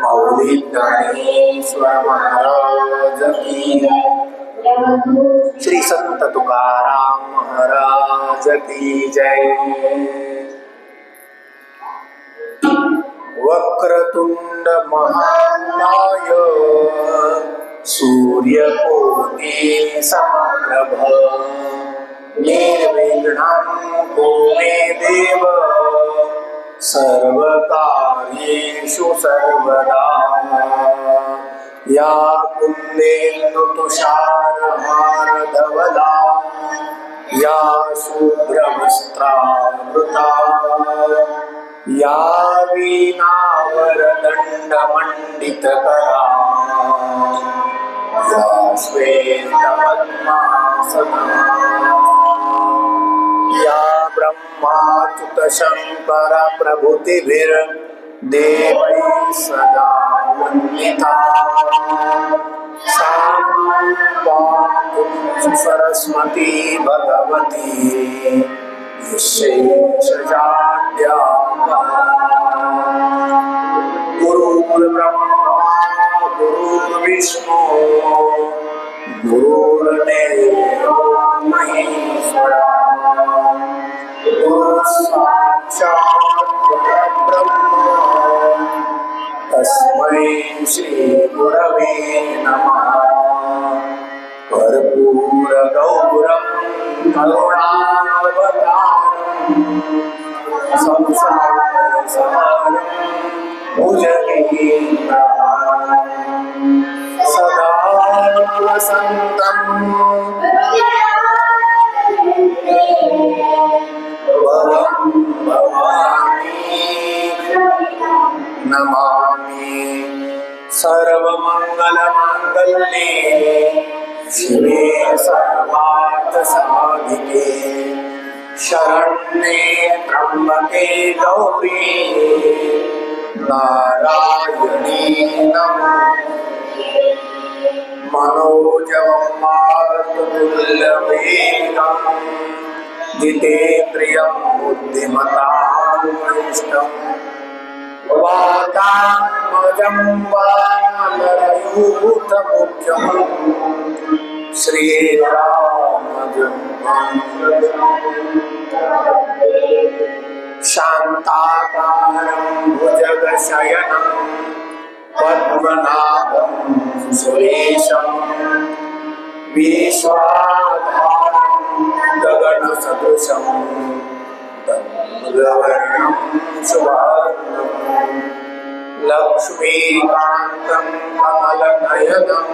मौली ज्ञानेश्वर महाराज की जय। श्री संत तुकाराम महाराज की जय। वक्रतुंड महाकाय सूर्यकोटि समप्रभ निर्विघ्नं कुरु मे देव सर्वकार्येषु सर्वदा। या कुन्देन्दु तुषारहारधवला या शुभ्रवस्त्रावृता या वीणावरदण्डमण्डितकरा या श्वेतपद्मासना या ब्रह्माच्युतशङ्कर प्रभृतिभिर्देवैः सदा वन्दिता सा पातु सरस्वती भगवती विशेषजाड्यापहा। गुरुर्ब्रह्मा गुरुर्विष्णु गुरुर्देवो महेश्वरा गुरुः साक्षात् परब्रह्म तस्मै श्री गुरवे नमः। कर्पूरगौरं करुणावतारं संसारसारं भुजगेन्द्रहारं सदा वसन्तं भवं भवानी नमामि। सर्वमंगलमांगल्ये शिवे सर्वार्थसाधिके शरण्ये त्र्यंबके गौरी नारायणी नमोस्तुते। मनोजवं मारुततुल्यवेगं जितेन्द्रियं बुद्धिमतां वरिष्ठं वातात्मजं वानरयूथमुख्यं श्रीरामदूतं शान्ताकारं भुजगशयनं पद्मनाभं सुरेशं विश्वाधारं गगनसदृशं तत्पुरवर्णं शुभाङ्गं लक्ष्मीकान्तं कमलनयनं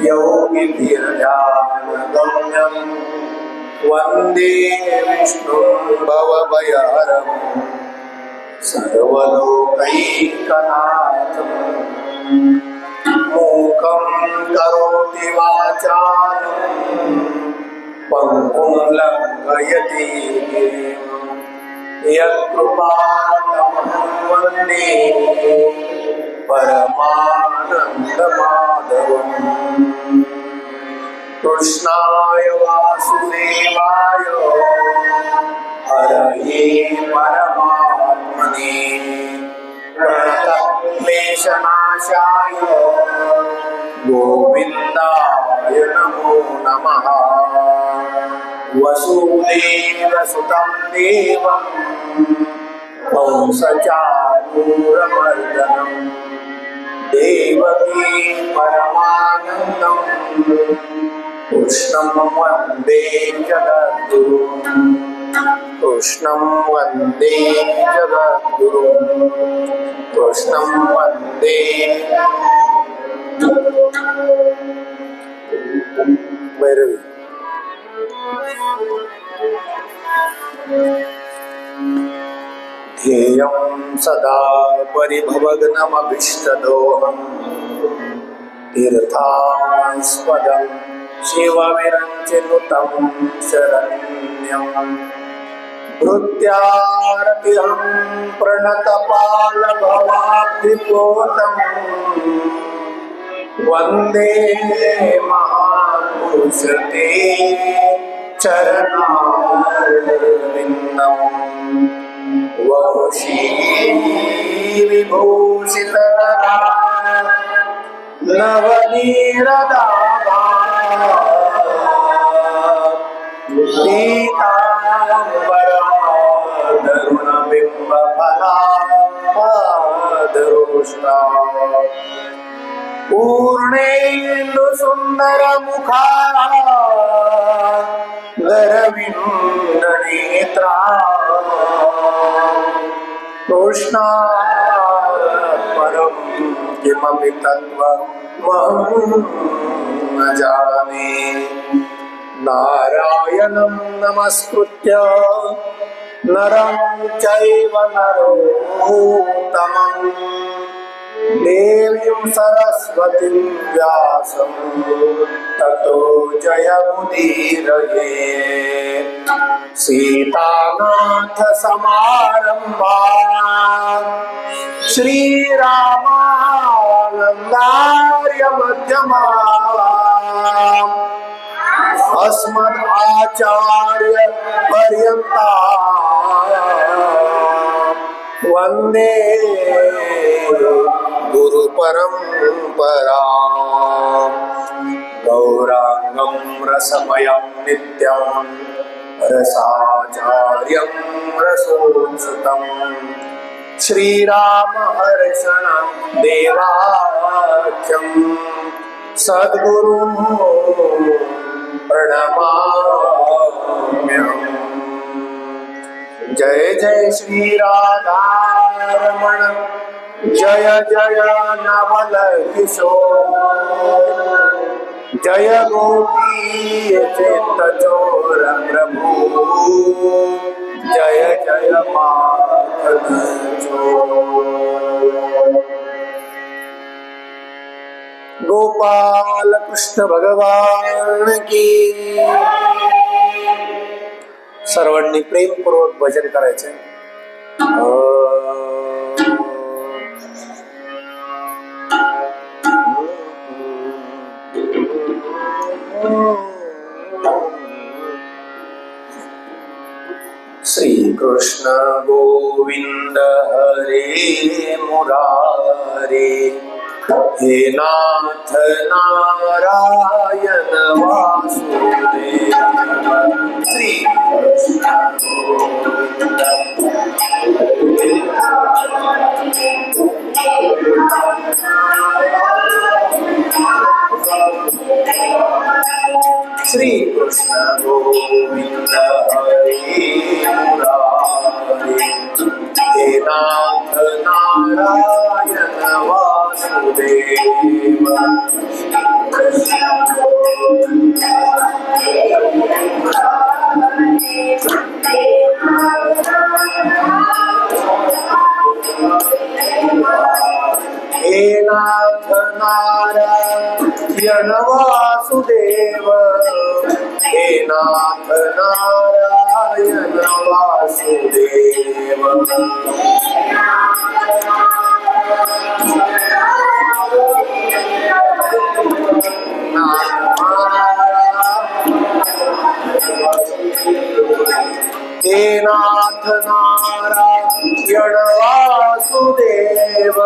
योगिभिर्ध्यानगम्यं वन्दे विष्णुं भवभयहरं सर्वलोकैकनाथं। मूकं करोति वाचालं पङ्गुं लङ्घयति गिरिं यत्कृपातमहं वन्दे परमानन्दमाधवम्। कृष्णाय वासुदेवाय हरये परमात्मने प्रणतक्लेशनाशाय गोविन्दाय नमो नमः। वसुदेवसुतं देवं कंसचाणूरमर्दनं देवकी परमानन्दं कृष्णं वन्दे जगद्गुरुं। कृष्णं वन्दे जगद्गुरुं कृष्णं वन्दे। भैरवी ध्येयं सदा परिभवग्नमभीष्टदोहम् तीर्थास्पदं शिवविरञ्चिनुतं शरण्यम् भृत्यारतिहं प्रणतपालभवाब्धिपोतम् वन्दे महापुरुषते चरणारविन्दम् वशी विभूषितनरा नवनीरदाभा पीताम्बरा तरुणबिम्बफलादरोष्टा पूर्णेन्दु सुंदर मुखा गरविंद नेत्रा कृष्णा परम किमपि तत्त्वमहं न जाने नारायणं नमस्कृत्य नरं चैव नरोत्तमम् देवीं सरस्वतीं व्यासं ततो जयमुदीरये सीतानाथ समारम्भां श्रीरामानन्दार्य मध्यमाम् अस्मदाचार्य पर्यन्तां वन्दे गुरु परम्पराम् गौरांगं रसमयं नित्यं रसाचार्यं रसोत्सुतं श्रीराम हर्षण देवाख्यं सद्गुरु प्रणमाम्यहम्। जय जय श्री राधा रमण जय जय नवल किशोर जय गोपी चित्त चोर प्रभु जय जय माखन चोर। गोपाल कृष्ण भगवान की। सर्वांनी प्रेमपूर्वक भजन करायचे। श्री कृष्ण गोविंद हरे मुरारे हे नाथ नारायण वासुदेव। श्री कृष्ण गोविंद श्री कृष्ण गोविंद हरे मुरारे हे नाथ नारायण वासुदेव। हे नाथ नारायण वासुदेव हे नाथ नारायण वासुदेव। हे नाथ नारायण वासुदेव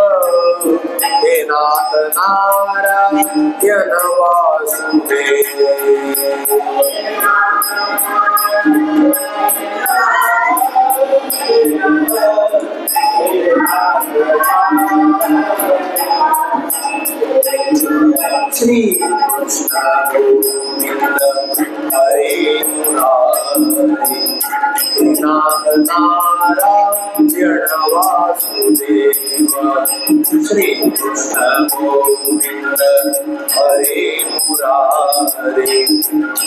हे नाथ नारायण वासुदेव। श्री कृष्ण गोविंद हरे मुरारे हे नाथ नारायण वासुदेव। श्री कृष्ण गोविंद हरे मुरारे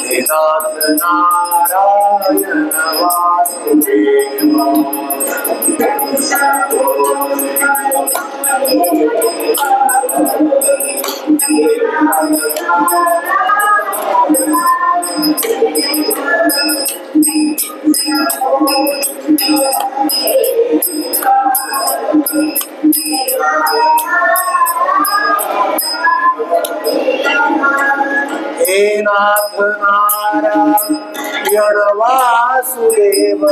हे नाथ नारायण वासुदेव। हे नाथ नारायण वासुदेव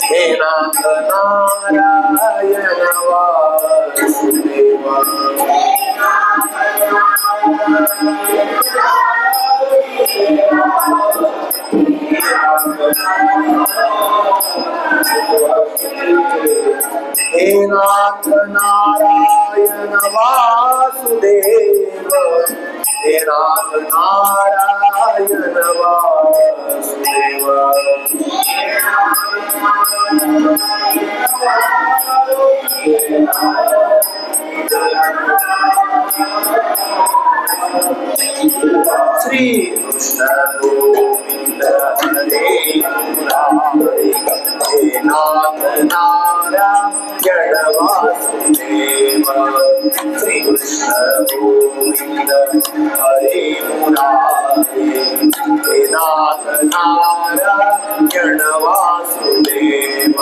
हे नाथ नारायण वासुदेव हे नाथ नारायण वासुदेव हे नाथ नारायण वासुदेव श्री कृष्ण गोविंद हरे मुरारी हे नाथ नारायण वासुदेव श्री कृष्ण गोविंद हरे मुरारी हे नाथ Narayan Vasudev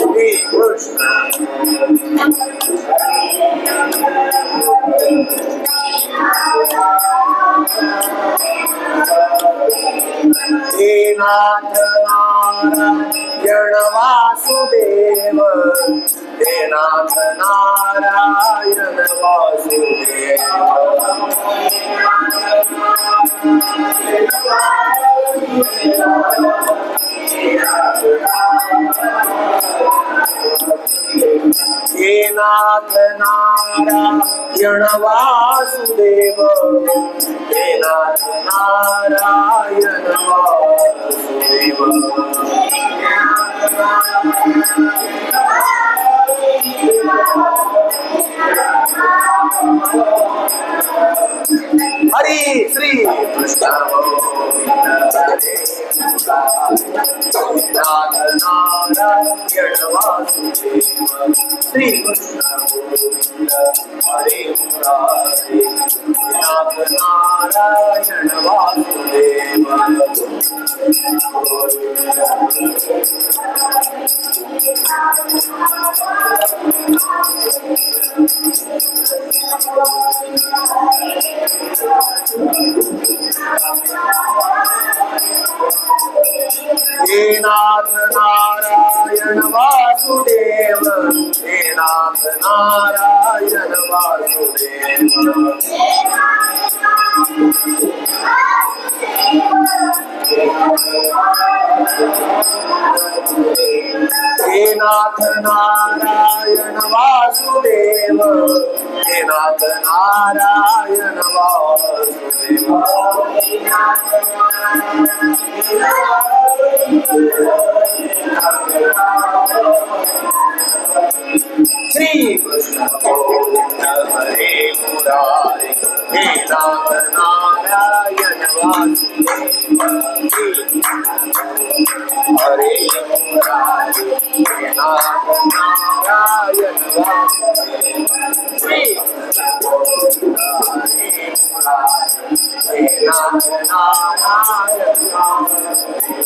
Hare Krishna. He Nath Narayana Vasudeva. He Nath Narayana Vasudeva. हे नाथ नारायण वासुदेव हे नाथ नारायण वासुदेव हरि श्री कृष्ण नाथ नारायण वासुदेव श्री कृष्ण गोविंद हरे मुरारी नाथ नारायण वासुदेव हे नाथ नारायण वासुदेव हे नाथ नारायण वासुदेव हे नाथ नारायण वासुदेव हे नाथ नारायण वासुदेव श्री कृष्ण गोविंद हरे मुरारी हे नाथ नारायण वासुदेव हरे मुरारी हे नाथ नारायण वासुदेव श्री कृष्ण गोविंद हरे मुरारी हे नाथ नारायण वासुदेव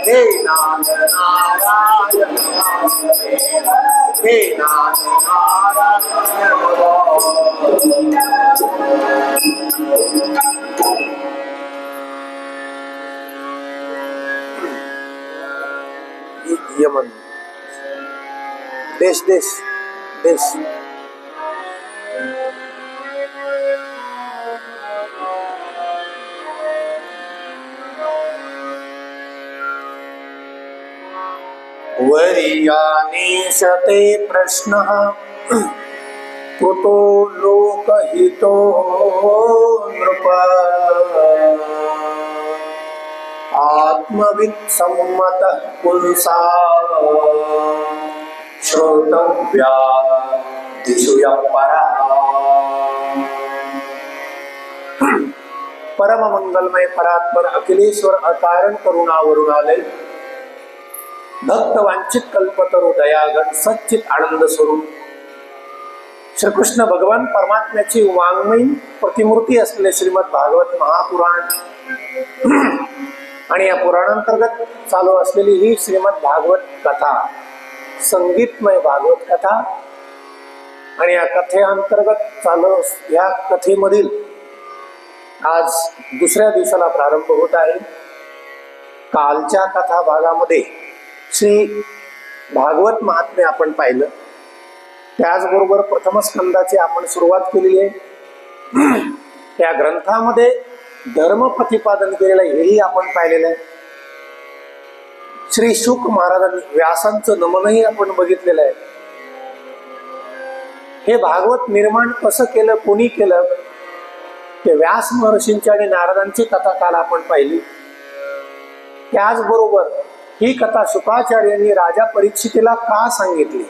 हे नाथ नारायण वासुदेव हे नाथ नारायण यमन देश देश देश वरीयानीशते प्रश्नः कुतो लोकहितो नृप आत्मवित् सम्मतः पुंसा श्रोतव्या दिशु परः परम मंगलमय परात्पर अखिलेश्वर अकारण करुणावरुणालय भक्त वांछित कल्पतरु दयागण सच्चित आनंद स्वरूप श्रीकृष्ण भगवान परमात्म्याची वाङ्मयी प्रतिमूर्ती असलेले श्रीमद भागवत महापुराण आणि या पुराणांतर्गत चालू असलेली ही श्रीमद भागवत कथा संगीतमय भागवत कथा आणि या कथेअंतर्गत या कथेमधील आज दुसऱ्या दिवसाला प्रारंभ होत आहे. कालच्या कथा भागामध्ये श्री भागवत महात्म्य आपण पाहिलं. त्याचबरोबर प्रथम स्कंदाची आपण सुरुवात केलेली आहे. त्या ग्रंथामध्ये धर्म प्रतिपादन केलेलं हेही आपण पाहिलेलं आहे. श्री शुक महाराजांनी व्यासांचं नमनही आपण बघितलेलं आहे. हे भागवत निर्माण कसं केलं, कोणी केलं, ते व्यास महर्षींची आणि नारदांची कथा काल आपण पाहिली. त्याचबरोबर ही कथा शुकाचार्यांनी राजा परीक्षितीला का सांगितली.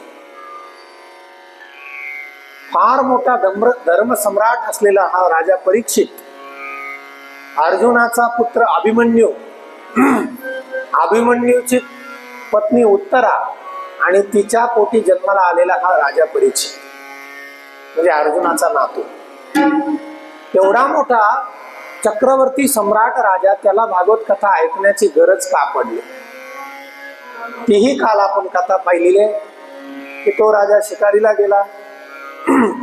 फार मोठा धर्म सम्राट असलेला हा राजा परीक्षित, अर्जुनाचा पुत्र अभिमन्यू, अभिमन्यूची पत्नी उत्तरा आणि तिच्या पोटी जन्माला आलेला हा राजा परीक्षित म्हणजे अर्जुनाचा नातू. एवढा मोठा चक्रवर्ती सम्राट राजा, त्याला भागवत कथा ऐकण्याची गरज का पडली, तीही काल आपण कथा पाहिलेली आहे. की तो राजा शिकारीला गेला,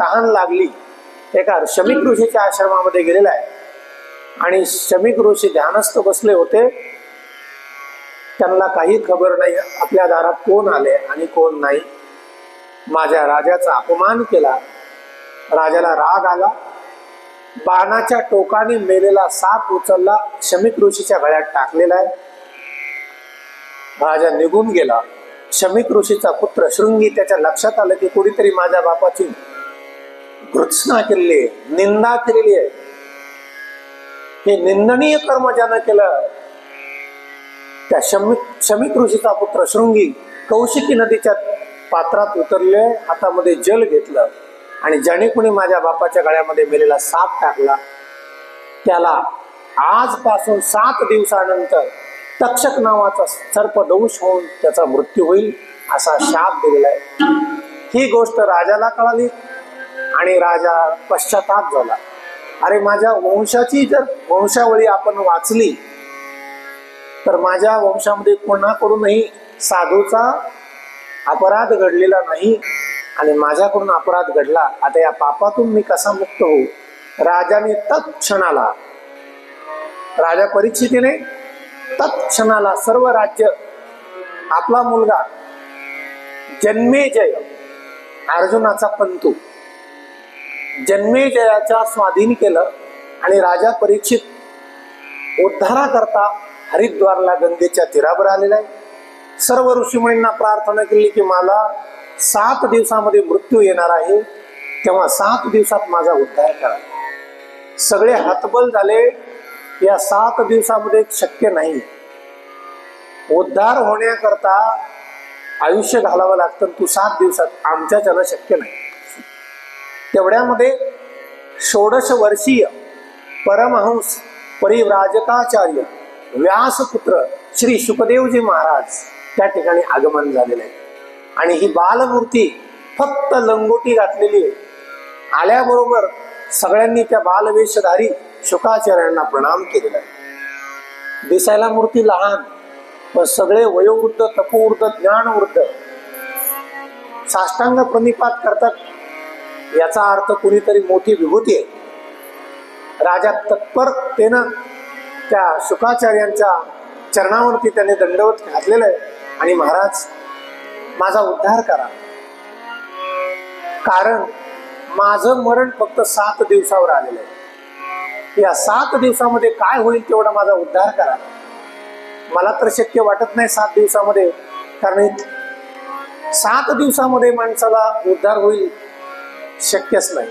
तहान लागली, एका शमीक ऋषीच्या आश्रमामध्ये गेलेला आहे आणि शमीक ऋषी ध्यानस्थ बसले होते. त्यांना काही खबर नाही आपल्या दारात कोण आले आणि कोण नाही. माझ्या राजाचा अपमान केला. राजाला राग आला. बाणाच्या टोकाने मेलेला साप उचलला, शमीक ऋषीच्या गळ्यात टाकलेला आहे. राजा निघून गेला. शमीक ऋषीचा पुत्र शृंगी, त्याच्या लक्षात आलं की कोणीतरी माझ्या बापाची घृत्सना केलेली आहे, निंदा केलेली आहे. हे निंदनीय कर्म ज्यानं केलं, त्या शमीक ऋषीचा पुत्र शृंगी कौशिकी नदीच्या पात्रात उतरले, हातामध्ये जल घेतलं आणि ज्याने कोणी माझ्या बापाच्या गळ्यामध्ये मेलेला साप टाकला, त्याला आजपासून 7 दिवसानंतर तक्षक नावाचा सर्पदंश होऊन त्याचा मृत्यू होईल असा शाप दिलेला आहे. ही गोष्ट राजाला कळाली आणि राजा पश्चाताप झाला. अरे, माझ्या वंशाची जर वंशावळी आपण वाचली तर माझ्या वंशामध्ये कोणाकडूनही साधूचा अपराध घडलेला नाही आणि माझ्याकडून अपराध घडला. आता या पापातून मी कसा मुक्त होऊ. राजाने तत्क्षणाला, राजा परीक्षितीने तत्क्षणाला सर्व राज्य आपला मुलगा जन्मेजय, अर्जुनाचा पंतू जन्मेजयाच्या स्वाधीन केलं आणि राजा परीक्षित उद्धाराकरता हरिद्वारला गंगेच्या तीरावर आलेला आहे. सर्व ऋषीमुनींना प्रार्थना केली की मला 7 दिवसामध्ये मृत्यू येणार आहे, तेव्हा 7 दिवसात माझा उद्धार करा. सगळे हतबल झाले. या 7 दिवसामध्ये शक्य नाही. उद्धार होण्याकरता आयुष्य घालावं लागतं. तू 7 दिवसात, आमच्याच्यानं शक्य नाही. तेवढ्यामध्ये 16 वर्षीय परमहंस परिव्राजकाचार्य व्यासपुत्र श्री शुकदेवजी महाराज त्या ठिकाणी आगमन झालेले आहे. आणि ही बालमूर्ती फक्त लंगोटी घातलेली आहे. आल्याबरोबर सगळ्यांनी त्या बालवेशधारी शुकाचार्यांना प्रणाम केलेला आहे. दिसायला मूर्ती लहान, पण सगळे वयोवृद्ध, तपोवृद्ध, ज्ञानवृद्ध साष्टांग प्रणिपात करतात. याचा अर्थ कुणीतरी मोठी विभूती आहे. राजा तत्परतेनं त्या शुकाचार्यांच्या चरणावरती त्याने दंडवत घातलेलं आहे आणि महाराज माझा उद्धार करा, कारण माझं मरण फक्त 7 दिवसावर आलेलं आहे. या 7 दिवसामध्ये काय होईल तेवढा माझा उद्धार करा. मला तर शक्य वाटत नाही 7 दिवसामध्ये, कारण 7 दिवसामध्ये माणसाला उद्धार होईल शक्यच नाही.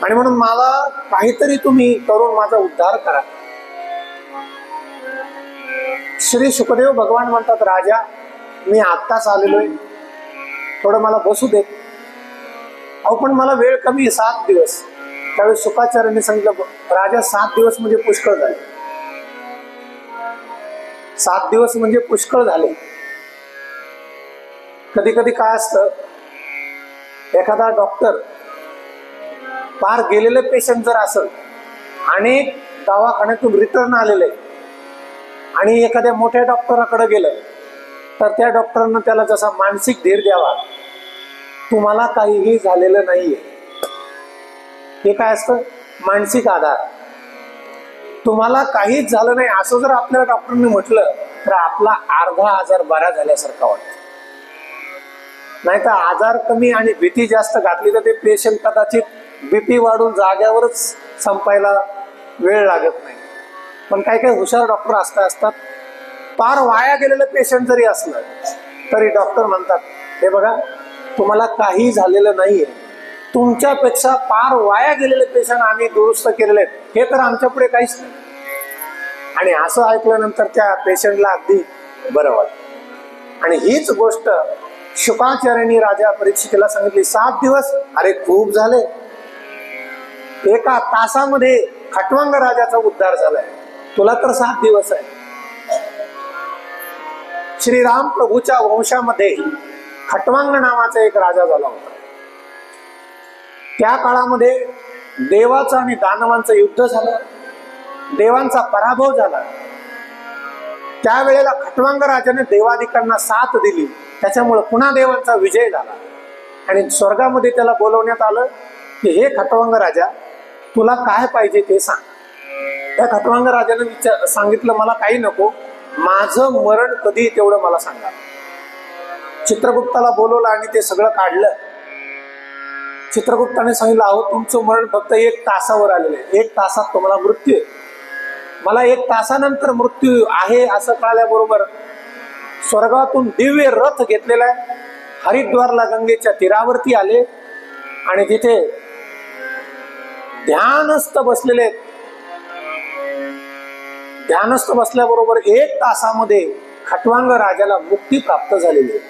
आणि म्हणून मला काहीतरी तुम्ही करून माझा उद्धार करा. श्री शुकदेव भगवान म्हणतात, राजा मी आत्ताच आलेलो आहे, थोडं मला बसू दे. अहो पण मला वेळ कमी आहे, 7 दिवस. त्यावेळेस शुकाचार्यांनी सांगितलं, राजा 7 दिवस म्हणजे पुष्कळ झाले. 7 दिवस म्हणजे पुष्कळ झाले. कधी कधी काय असतं, एखादा डॉक्टर पार गेलेले पेशंट जर असेल, अनेक दवाखान्यातून रिटर्न आलेले आणि एखाद्या मोठ्या डॉक्टराकडे गेलं तर त्या डॉक्टरांना त्याला जसा मानसिक धीर द्यावा तुम्हाला काहीही झालेलं नाहीये. हे काय असतं? मानसिक आधार. तुम्हाला काहीच झालं नाही असं जर आपल्याला डॉक्टरने म्हटलं तर आपला अर्धा आजार बरा झाल्यासारखा वाटतो. नाही तर आजार कमी आणि भीती जास्त घातली तर ते पेशंट कदाचित बीपी वाढून जाग्यावरच संपायला वेळ लागत नाही. पण काही काही हुशार डॉक्टर असतात, पार वाया गेलेलं पेशंट जरी असलं तरी डॉक्टर म्हणतात, हे बघा तुम्हाला काही झालेलं नाहीये, तुमच्यापेक्षा पार वाया गेलेले पेशंट आम्ही दुरुस्त केलेले आहेत, हे तर आमच्या पुढे काहीच नाही. आणि असं ऐकल्यानंतर त्या पेशंटला अगदी बरं वाटतं. आणि हीच गोष्ट शुकाचार्यांनी राजा परीक्षितीला सांगितली. 7 दिवस, अरे खूप झाले. एका तासामध्ये खटवांग राजाचा उद्धार झालाय, तुला तर 7 दिवस आहे. श्रीराम प्रभूच्या वंशामध्ये खटवांग नावाचा एक राजा झाला होता. त्या काळामध्ये देवाचं आणि दानवांचं युद्ध झालं, देवांचा पराभव झाला. त्यावेळेला खटवांग राजाने देवादिकांना साथ दिली, त्याच्यामुळे पुन्हा देवांचा विजय झाला. आणि स्वर्गामध्ये त्याला बोलवण्यात आलं की हे खटवांग राजा, तुला काय पाहिजे ते सांग. त्या खटवांग राजाने सांगितलं, मला काही नको, माझं मरण कधी तेवढं मला सांगा. चित्रगुप्ताला बोलवलं आणि ते सगळं काढलं. चित्रगुप्ताने सांगितलं, अहो तुमचं मरण फक्त 1 तासावर आलेलं आहे, 1 तासात तुम्हाला मृत्यू आहे. मला 1 तासानंतर मृत्यू आहे असं कळल्याबरोबर स्वर्गातून दिव्य रथ घेतलेला आहे, हरिद्वारला गंगेच्या तीरावरती आले आणि तिथे ध्यानस्थ बसलेले आहेत. ध्यानस्थ बसल्याबरोबर 1 तासामध्ये खटवांग राजाला मुक्ती प्राप्त झालेली आहे.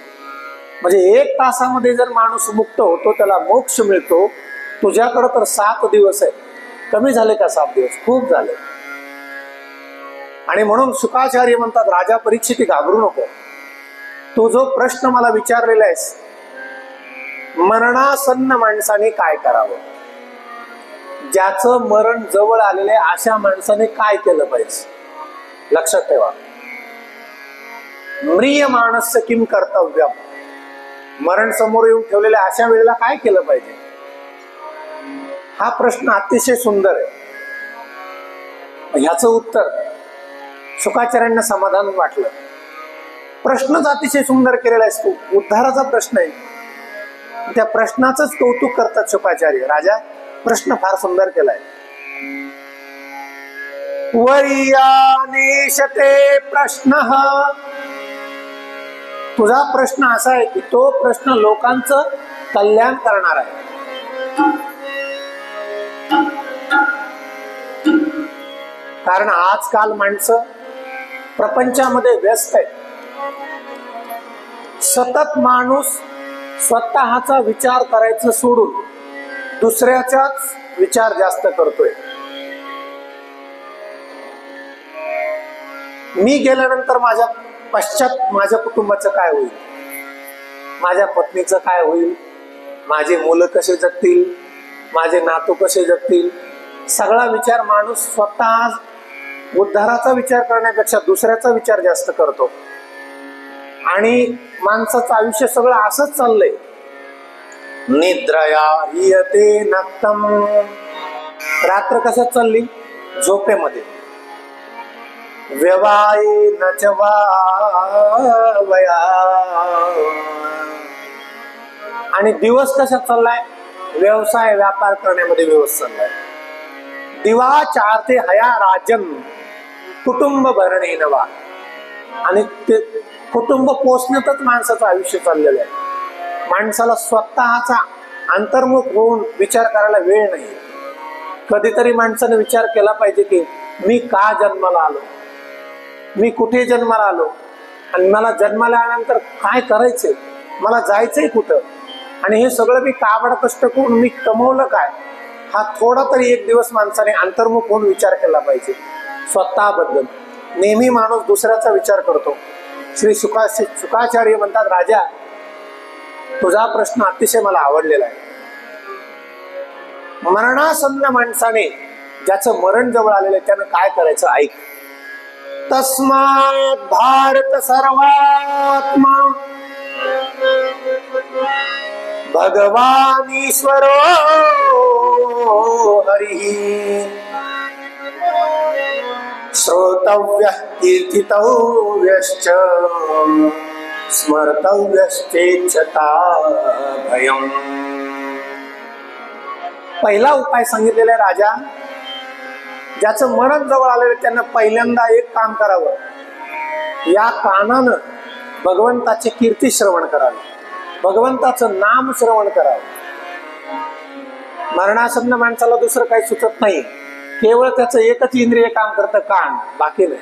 म्हणजे 1 तासामध्ये जर माणूस मुक्त होतो, त्याला मोक्ष मिळतो. तुझ्याकडे तर 7 दिवस आहे. कमी झाले का 7 दिवस? खूप झाले. आणि म्हणून शुकाचार्य म्हणतात, राजा परीक्षिती घाबरू नको. तू जो प्रश्न मला विचारलेला आहेस, मरणासन्न माणसाने काय करावं, ज्याचं मरण जवळ आलेलं आहे अशा माणसाने काय केलं पाहिजे, लक्षात ठेवा. म्रियमाणस्य किम कर्तव्यम, मरण समोर येऊन ठेवलेल्या अशा वेळेला काय केलं पाहिजे, हा प्रश्न अतिशय सुंदर आहे. ह्याचं उत्तर शुकाचार्यांना समाधान वाटलं. प्रश्नच अतिशय सुंदर केलेला आहे, तू उद्धाराचा प्रश्न आहे. त्या प्रश्नाचंच कौतुक करतात शुकाचार्य. राजा, प्रश्न फार सुंदर केलाय. वर्यानिशते प्रश्न, तुझा प्रश्न असा आहे की तो प्रश्न लोकांचं कल्याण करणार आहे. कारण आजकाल माणसं प्रपंचामध्ये व्यस्त आहेत. सतत माणूस स्वतःचा विचार करायचं सोडून दुसऱ्याचाच विचार जास्त करतोय. मी गेल्यानंतर माझ्या पश्चात माझ्या कुटुंबाचं काय होईल, माझ्या पत्नीचं काय होईल, माझे मुलं कसे जगतील, माझे नातू कसे जगतील, सगळा विचार माणूस स्वतः उद्धाराचा विचार करण्यापेक्षा दुसऱ्याचा विचार जास्त करतो. आणि माणसाचं आयुष्य सगळं असंच चाललंय. निद्रया हियते नक्तम, रात्र कशात चालली, झोपेमध्ये. व्यवाये नचवा वया, आणि दिवस कशात चाललाय, व्यवसाय व्यापार करण्यामध्ये दिवस चाललाय. दिवा चारते हया राजन कुटुंब भरणे नवा, आणि ते कुटुंब पोषण्यातच माणसाचं आयुष्य चाललेलं आहे. माणसाला स्वतःचा अंतर्मुख होऊन विचार करायला वेळ नाही. कधीतरी माणसाने विचार केला पाहिजे की मी का जन्माला आलो, मी कुठे जन्माला आलो, आणि मला जन्माला आल्यानंतर काय करायचंय, मला जायचंय कुठं, आणि हे सगळं मी काबड कष्ट करून मी कमवलं काय, हा थोडा तरी एक दिवस माणसाने अंतर्मुख होऊन विचार केला पाहिजे स्वतःबद्दल. नेहमी माणूस दुसऱ्याचा विचार करतो. श्री शुकाचार्य म्हणतात, राजा तुझा प्रश्न अतिशय मला आवडलेला आहे. मरणासन्न माणसाने, ज्याचं मरण जवळ आलेलं आहे, त्यानं काय करायचं ऐक. तस्मात् भारत सर्वात्मा भगवान ईश्वरो हरिः श्रोतव्यः कीर्तितव्यश्च स्मर्तव्यश्चेच्छता भयम्. पहिला उपाय सांगितलेला आहे राजा, ज्याचं मरण जवळ आलेलं त्यांना पहिल्यांदा एक काम करावं, या कानानं भगवंताची कीर्ती श्रवण करावी, भगवंताचं नाम श्रवण करावं. मरणासन्न माणसाला दुसरं काही सुचत नाही, केवळ त्याचं एकच इंद्रिय काम करतं, कान, बाकी नाही.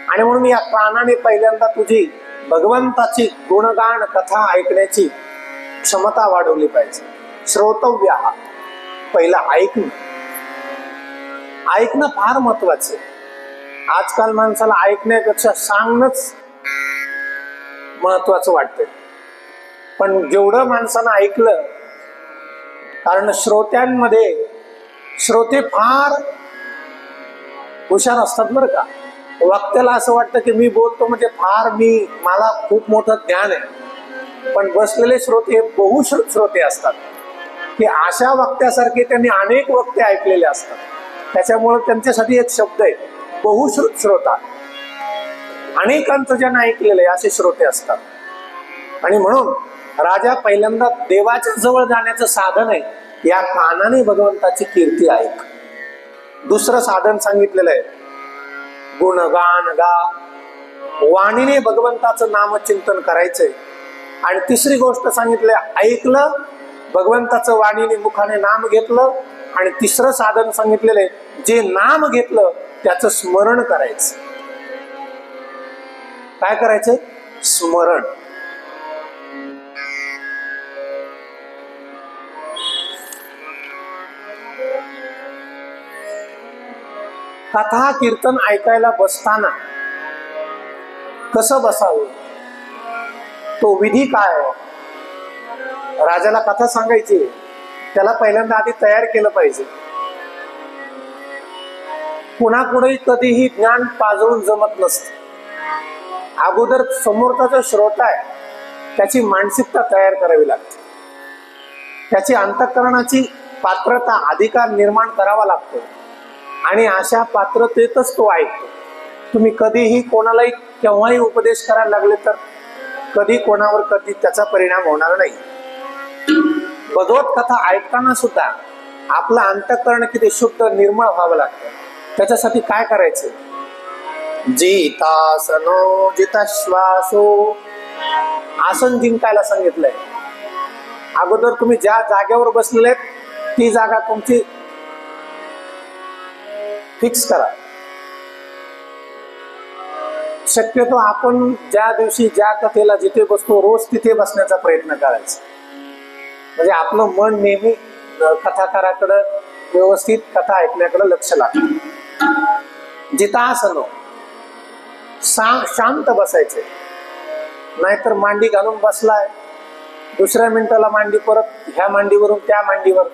आणि म्हणून या कानाने पहिल्यांदा तुझी भगवंताची गुणगान कथा ऐकण्याची क्षमता वाढवली पाहिजे. श्रोतव्य, पहिला ऐकणं. ऐकणं फार महत्वाचं आहे. आजकाल माणसाला ऐकण्यापेक्षा सांगणंच महत्वाचं वाटतंय. पण जेवढं माणसानं ऐकलं, कारण श्रोते फार हुशार असतात बरं का. वक्त्याला असं वाटतं की मी बोलतो म्हणजे मला खूप मोठं ज्ञान आहे, पण बसलेले श्रोते बहुश्रुत श्रोते असतात की अशा वक्त्यासारखे त्यांनी अनेक वक्ते ऐकलेले असतात. त्याच्यामुळे त्यांच्यासाठी एक शब्द आहे, बहुश्रुत श्रोता. अनेकांचं ज्यांना ऐकलेलं आहे असे श्रोते असतात. आणि म्हणून राजा पहिल्यांदा देवाच्या जवळ जाण्याचं साधन आहे, या कानाने भगवंताची कीर्ती ऐक. दुसरं साधन सांगितलेलं आहे, गुणगान गा. वाणीने भगवंताचं नामचिंतन करायचंय. आणि तिसरी गोष्ट सांगितलं, ऐकलं, भगवंताचं वाणीने मुखाने नाम घेतलं. आणि तिसरं साधन सांगितलेलं आहे, जे नाम घेतलं त्याचं स्मरण करायचं. काय करायचं? स्मरण. कथा कीर्तन ऐकायला बसताना कसं बसावं, तो विधी काय? राजाला कथा सांगायची, त्याला पहिल्यांदा आधी तयार केलं पाहिजे. कुणापुढे कधीही ज्ञान पाजळून जमत नसतं. अगोदर समोरचा जो श्रोता आहे त्याची मानसिकता तयार करावी लागते, त्याची अंतःकरणाची पात्रता, अधिकार निर्माण करावा लागतो. आणि अशा पात्रतेतच तो ऐकतो. तुम्ही कधीही कोणालाही केव्हाही उपदेश करायला लागले तर कधी कोणावर कधी त्याचा परिणाम होणार नाही. भगवत कथा ऐकताना सुद्धा आपलं अंतःकरण किती शुद्ध निर्मळ व्हावं लागतं. त्याच्यासाठी काय करायचं? जितासनो जितश्वासो. आसन जिंकायला सांगितलंय. अगोदर तुम्ही ज्या जागेवर बसलेले आहेत ती जागा तुमची फिक्स करा. शक्यतो आपण ज्या दिवशी ज्या कथेला जिथे बसतो रोज तिथे बसण्याचा प्रयत्न करायचा, म्हणजे आपलं मन नेहमी कथाकाराकडे व्यवस्थित कथा ऐकण्याकडे लक्ष लागतं. जितासनो, शांत बसायचे. नाहीतर मांडी घालून बसलाय, दुसऱ्या मिनिटाला मांडी परत ह्या मांडीवरून त्या मांडीवर.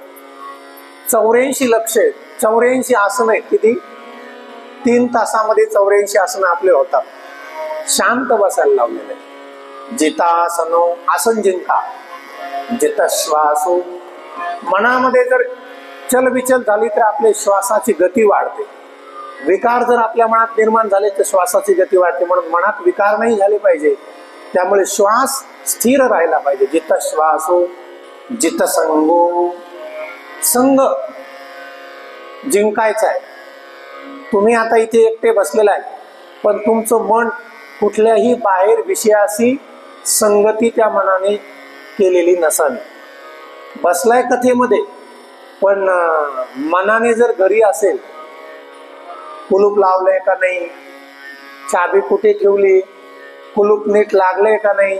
84 लक्ष आहेत, 84 आसन आहेत. किती? 3 तासामध्ये 84 आसन आपले होतात. शांत बसायला लावलेले. जितासनो, आसन जिंका. जितश्वासो, मनामध्ये जर चलबिचल झाली तर आपले श्वासाची गती वाढते. विकार जर आपल्या मनात निर्माण झाले तर श्वासाची गती वाढते. म्हणून मनात विकार नाही झाले पाहिजे, त्यामुळे श्वास स्थिर राहिला पाहिजे. जितश्वासो जितसंगो, संग जिंकायचा आहे. तुम्ही आता इथे एकटे बसलेला आहे, पण तुमचं मन कुठल्याही बाहेर विषयाशी संगती त्या मनाने केलेली नसावी. बसलाय कथेमध्ये, पण मनाने जर घरी असेल, कुलूप लावलंय का नाही, चाबी कुठे ठेवली, कुलूप नीट लागलंय का नाही,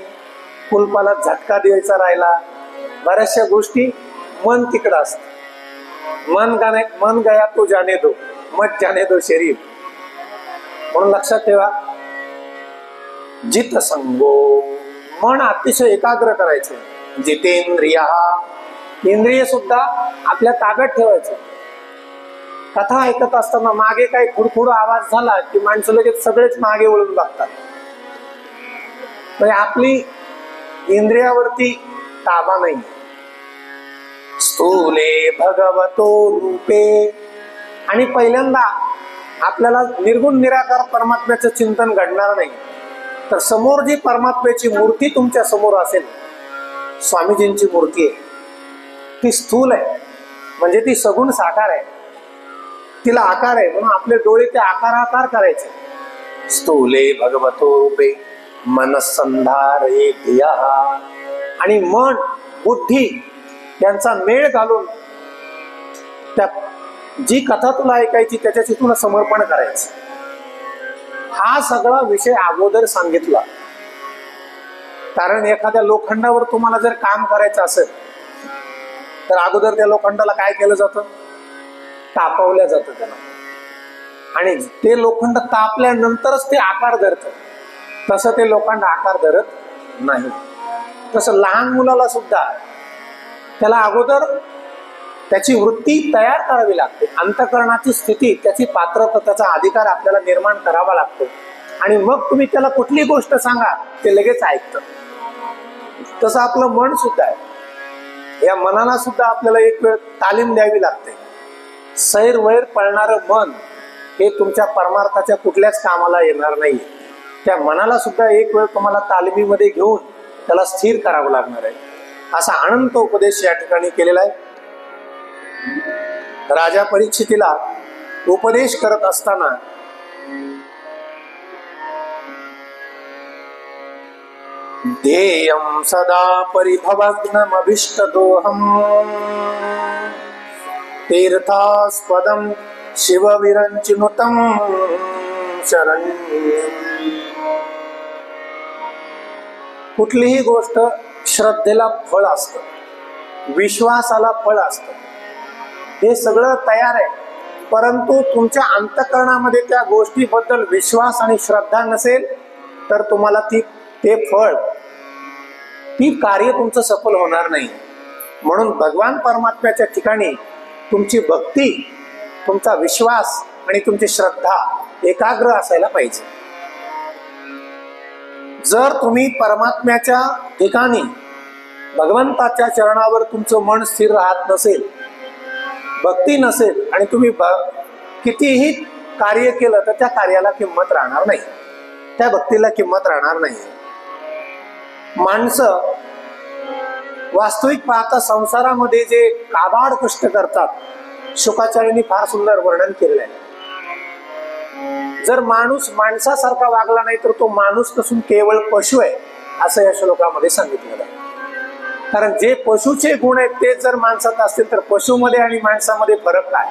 कुलपाला झटका द्यायचा राहिला, बऱ्याचशा गोष्टी मन तिकडं असतं. मन गया तो जाने दो, मत जाने दो शरीर. म्हणून लक्षात ठेवा, जित संगो, मन अतिशय एकाग्र करायचं. जितेंद्रिया, इंद्रिय सुद्धा आपल्या ताब्यात ठेवायचं. कथा ऐकत असताना मागे काही खुडखुड आवाज झाला की माणसं लगेच सगळेच मागे वळून बघतात. म्हणजे आपली इंद्रियावरती ताबा नाही. स्थूले भगवतो रूपे. आणि पहिल्यांदा आपल्याला निर्गुण निराकार परमात्म्याचं चिंतन घडणार नाही, तर समोर जी परमात्म्याची मूर्ती तुमच्या समोर असेल, स्वामीजींची मूर्ती आहे, ती स्थूल आहे, म्हणजे ती सगुण साकार आहे, तिला आकार आहे, म्हणून आपले डोळे ते आकाराकार करायचे. स्थूले भगवतो रूपे मनसंधारे धिया. आणि मन बुद्धी यांचा मेळ घालून त्या जी कथा तुला ऐकायची त्याच्याशी तुला समर्पण करायचं. हा सगळा विषय अगोदर सांगितला, कारण एखाद्या लोखंडावर तुम्हाला जर काम करायचं असेल तर अगोदर त्या लोखंडाला काय केलं जातं? तापवलं जातं त्याला, आणि ते लोखंड तापल्यानंतरच ते आकार धरतं. तसं ते लोखंड आकार धरत नाही. तसं लहान मुलाला सुद्धा त्याला अगोदर त्याची वृत्ती तयार करावी लागते. अंतःकरणाची स्थिती, त्याची पात्रता, त्याचा अधिकार आपल्याला निर्माण करावा लागतो, आणि मग तुम्ही त्याला कुठली गोष्ट सांगा ते लगेच ऐकतं. तसं आपलं मन सुद्धा आहे. या मनाला सुद्धा आपल्याला एक वेळ तालीम द्यावी लागते. सैरवैर पळणारं मन हे तुमच्या परमार्थाच्या कुठल्याच कामाला येणार नाही. त्या मनाला सुद्धा एक वेळ तुम्हाला तालमीमध्ये घेऊन त्याला स्थिर करावं लागणार आहे. असा अनंत उपदेश या ठिकाणी केलेला आहे. राजा परीक्षितीला उपदेश करत असताना ध्येयं सदा परिभवग्नमभीष्टदोहम् तीर्थास्पदं शिवविरञ्चिनुतं शरण्यम्. कुठलीही गोष्ट श्रद्धेला फळ असतं, विश्वासाला फळ असतं, हे सगळं तयार आहे. परंतु तुमच्या अंतःकरणामध्ये त्या गोष्टीबद्दल विश्वास आणि श्रद्धा नसेल तर तुम्हाला ते फळ, ती कार्य तुमचं सफल होणार नाही. म्हणून भगवान परमात्म्याच्या ठिकाणी तुमची भक्ती, तुमचा विश्वास आणि तुमची श्रद्धा एकाग्र असायला पाहिजे. जर तुम्ही परमात्म्याच्या ठिकाणी भगवंताच्या चरणावर तुमचं मन स्थिर राहत नसेल, भक्ती नसेल, आणि तुम्ही कितीही कार्य केलं तर त्या कार्याला किंमत राहणार नाही, त्या भक्तीला किंमत राहणार नाही. माणसं वास्तविक पाहता संसारामध्ये जे काबाड कष्ट करतात, शुकाचार्यांनी फार सुंदर वर्णन केलेलं आहे. जर माणूस माणसासारखा वागला नाही तर तो माणूस नसून केवळ पशु आहे, असं या श्लोकामध्ये सांगितलेलं आहे. कारण जे पशुचे गुण आहेत ते जर माणसात असतील तर पशुमध्ये आणि माणसामध्ये फरक काय?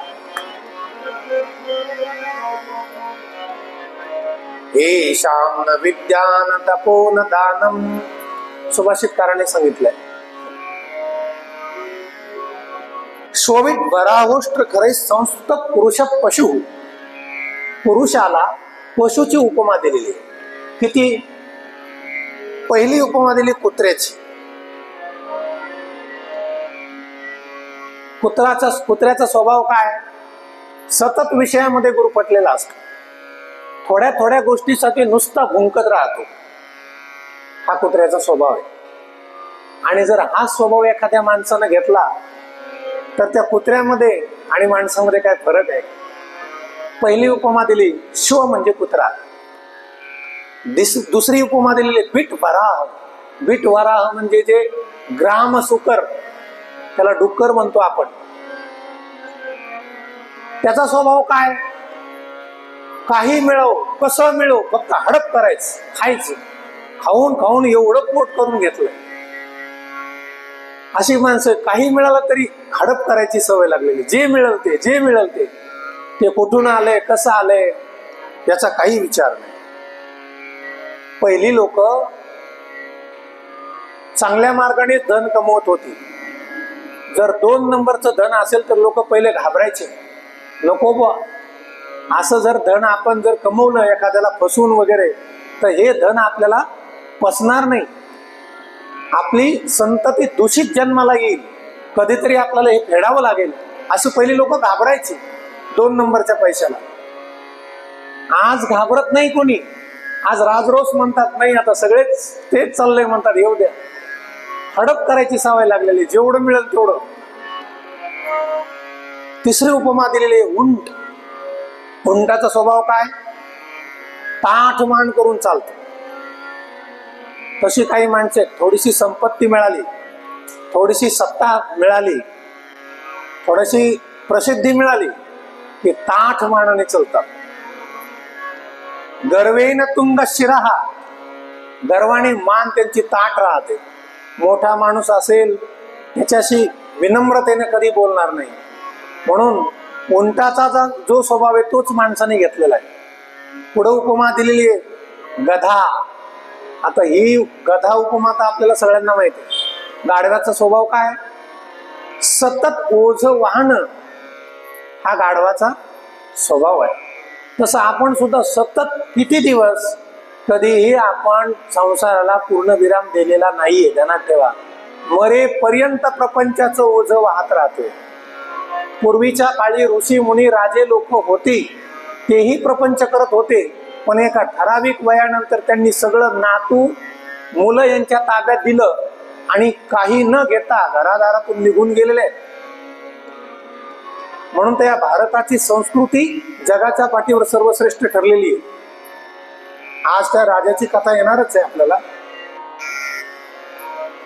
येषां न विद्यान तपो न दानम, सुभाषितकाराने सांगितलंय. शोभित वराहोष्ट्र खरे संस्कृत पुरुष पशु. पुरुषाला पशुची उपमा दिलेली. किती? पहिली उपमा दिली कुत्र्याची. कुत्र्याचा स्वभाव काय? सतत विषयामध्ये गुरफटलेला असतो, थोड्या थोड्या गोष्टीसाठी नुसता भुंकत राहतो. हा कुत्र्याचा स्वभाव आहे. आणि जर हा स्वभाव एखाद्या माणसानं घेतला तर त्या कुत्र्यामध्ये आणि माणसामध्ये काय फरक आहे? पहिली उपमा दिली शिव म्हणजे कुत्रा. दुसरी उपमा दिलेली बिट वराह. बिट वराह म्हणजे जे ग्राम सुकर, त्याला डुक्कर म्हणतो आपण. त्याचा स्वभाव काय? काही मिळव, कसं मिळव, फक्त हडप करायचं, खायचं. खाऊन खाऊन एवढं पोट करून घेतलं. अशी माणसं काही मिळालं तरी हडप करायची सवय लागलेली. जे मिळेल ते कुठून आले, कसं आले, याचा काही विचार नाही. पहिली लोक चांगल्या मार्गाने धन कमवत होती. जर 2 नंबरचं धन असेल तर लोक पहिले घाबरायचे. नको बुवा, असं जर धन आपण जर कमवलं एखाद्याला फसवून वगैरे तर हे धन आपल्याला पचणार नाही, आपली संतती दूषित जन्माला येईल, कधीतरी आपल्याला हे फेडावं लागेल, असं पहिली लोक घाबरायची 2 नंबरच्या पैशाला. आज घाबरत नाही कोणी. आज राजरोस म्हणतात, नाही आता सगळेच तेच चाललंय म्हणतात, येऊ द्या. हडप करायची सवय लागलेली, जेवढं मिळेल तेवढं. तिसरी उपमा दिलेली आहे उंट. उंटाचा स्वभाव काय? ताठ मान करून चालतं. तशी काही माणसे थोडीशी संपत्ती मिळाली, थोडीशी सत्ता मिळाली, थोडीशी प्रसिद्धी मिळाली की ताठ मानाने चालतात. गर्वेन तुंग शिरहा, गर्वाने मान त्यांची ताठ राहते. मोठा माणूस असेल त्याच्याशी विनम्रतेने कधी बोलणार नाही. म्हणून उंटाचा जो स्वभाव आहे तोच माणसाने घेतलेला आहे. पुढे उपमा दिलेली आहे गधा. आता ही गधा उपमा तर आपल्याला सगळ्यांना माहिती आहे. गाढवाचा स्वभाव काय? सतत ओझ वाहणं हा गाढवाचा स्वभाव आहे. तसं आपण सुद्धा सतत किती दिवस कधीही आपण संसाराला पूर्ण विराम दिलेला नाहीये. ध्यानात ठेवा, मरेपर्यंत प्रपंचाचं ओझ वाहत राहते. पूर्वीच्या काळी ऋषी मुनी राजे लोक होती, तेही प्रपंच करत होते, पण एका ठराविक वयानंतर त्यांनी सगळं नातू मुलं यांच्या ताब्यात दिलं आणि काही न घेता घरादारातून निघून गेलेले. म्हणून त्या भारताची संस्कृती जगाच्या पाठीवर सर्वश्रेष्ठ ठरलेली आहे. आज त्या राजाची कथा येणारच आहे आपल्याला.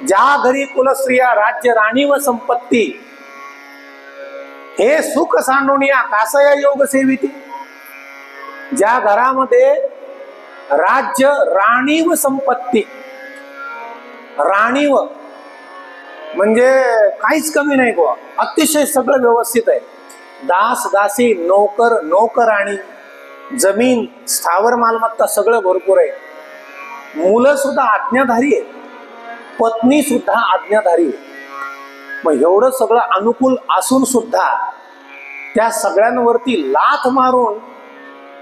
ज्या घरी कुलस्त्रिया राज्य राणी व संपत्ती, हे सुख सांडोनिया कासया योग सेविती. ज्या घरामध्ये राज्य राणी व संपत्ती, राणी व म्हणजे काहीच कमी नाही गोवा, अतिशय सगळं व्यवस्थित आहे. दास दासी नोकर नोकराणी, जमीन स्थावर मालमत्ता सगळं भरपूर आहे. मुलं सुद्धा आज्ञाधारी आहे, पत्नी सुद्धा आज्ञाधारी आहे. मग एवढं सगळं अनुकूल असून सुद्धा त्या सगळ्यांवरती लाथ मारून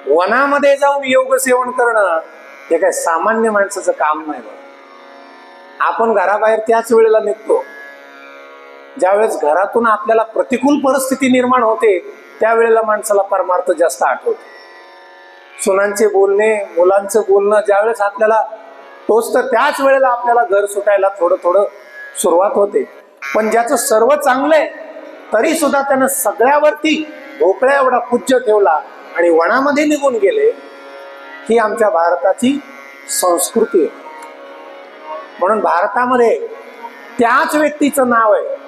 वनामध्ये जाऊन योग सेवन करणं हे काय सामान्य माणसाचं काम नाही. आपण घराबाहेर त्याच वेळेला निघतो ज्यावेळेस घरातून आपल्याला प्रतिकूल परिस्थिती निर्माण होते, त्यावेळेला माणसाला परमार्थ जास्त आठवतो. सुनांचे बोलणे, मुलांचं बोलणं ज्यावेळेस आपल्याला टोचतं त्याच वेळेला आपल्याला घर सुटायला थोडं थोडं सुरुवात होते. पण ज्याचं सर्व चांगलंय तरी सुद्धा त्यानं सगळ्यावरती ढोकळ्या एवढा पूज्य ठेवला आणि वनामध्ये निघून गेले. ही आमच्या भारताची संस्कृती आहे. म्हणून भारतामध्ये त्याच व्यक्तीचं नाव आहे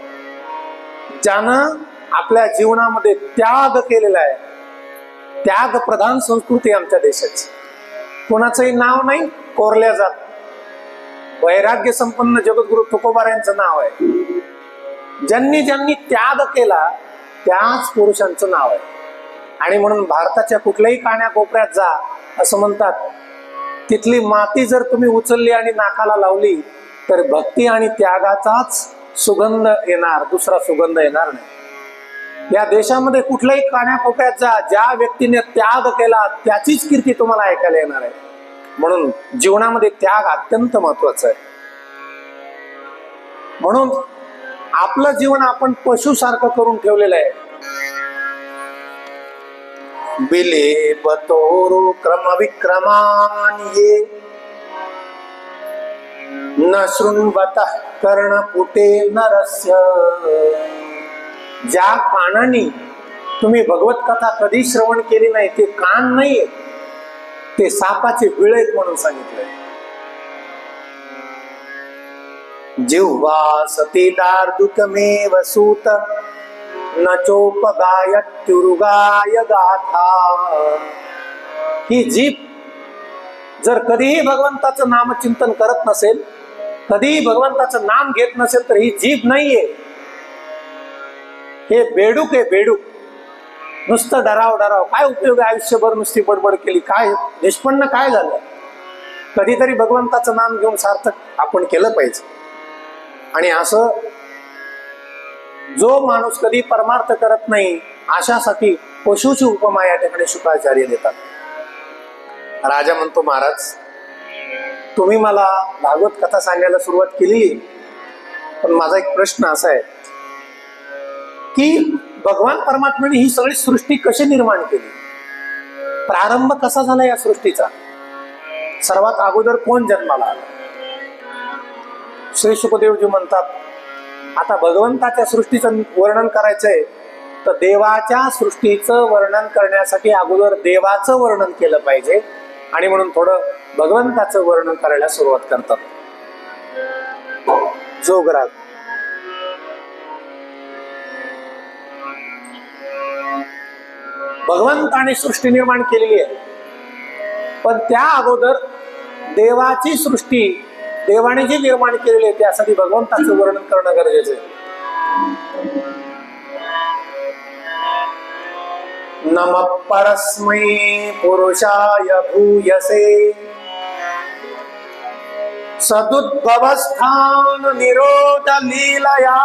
ज्यानं आपल्या जीवनामध्ये त्याग केलेला आहे. त्याग प्रधान संस्कृती आमच्या देशाची. कोणाचंही नाव नाही कोरल्या जात. वैराग्य संपन्न जगद्गुरु तुकोबा यांचं नाव आहे. ज्यांनी ज्यांनी त्याग केला त्याच पुरुषांचं नाव आहे. आणि म्हणून भारताच्या कुठल्याही कान्याकोपऱ्यात जा, असं म्हणतात, तिथली माती जर तुम्ही उचलली आणि नाकाला लावली तर भक्ती आणि त्यागाचाच सुगंध येणार, दुसरा सुगंध येणार नाही. या देशामध्ये कुठल्याही कान्याकोपऱ्यात जा, ज्या व्यक्तीने त्याग केला त्याचीच कीर्ती तुम्हाला ऐकायला येणार आहे. म्हणून जीवनामध्ये त्याग अत्यंत महत्वाचा आहे. म्हणून आपलं जीवन आपण पशुसारखं करून ठेवलेलं आहे. बिले बतोरो क्रम विक्रमान ये न शृण्वत कर्णपुटे नरस्य. ज्या कानांनी तुम्ही भगवत कथा कधी श्रवण केली नाही ते कान नाहीये, ते सापाचे बिळेत म्हणून सांगितलंय. जिह्वा सती दार्दुकमेव सूत न चोपगायत्युरुगाय गाथा. ही जीभ जर कधीही भगवंताचं नामचिंतन करत नसेल, कधीही भगवंताचं नाम घेत नसेल तर ही जीभ नाहीये, हे बेडूक आहे. बेडूक नुसतं डराव डराव काय उपयोग आहे? आयुष्यभर नुसती बडबड केली, काय निष्पन्न काय झालं? कधीतरी भगवंताचं नाम घेऊन सार्थक आपण केलं पाहिजे. आणि असं जो माणूस कधी परमार्थ करत नाही अशासाठी पशुची उपमा या ठिकाणी शुक्राचार्य देतात. राजा म्हणतो, महाराज तुम्ही मला भागवत कथा सांगायला सुरुवात केली, पण माझा एक प्रश्न असा आहे की भगवान परमात्म्याने ही सगळी सृष्टी कशी निर्माण केली? प्रारंभ कसा झाला या सृष्टीचा? सर्वात अगोदर कोण जन्माला आला? श्री शुकदेवजी म्हणतात, आता भगवंताच्या सृष्टीचं वर्णन करायचंय तर देवाच्या सृष्टीचं वर्णन करण्यासाठी अगोदर देवाचं वर्णन केलं पाहिजे आणि म्हणून थोडं भगवंताचं वर्णन करायला सुरुवात करतात जोगराग. भगवंताने सृष्टी निर्माण केलेली आहे, पण त्या अगोदर देवाची सृष्टी देवाने जी निर्माण केलेली आहे त्यासाठी भगवंताचं वर्णन करणं गरजेचं आहे. नमः परस्मै पुरुषाय भूयसे सदुद्भवस्थान निरोध लीलया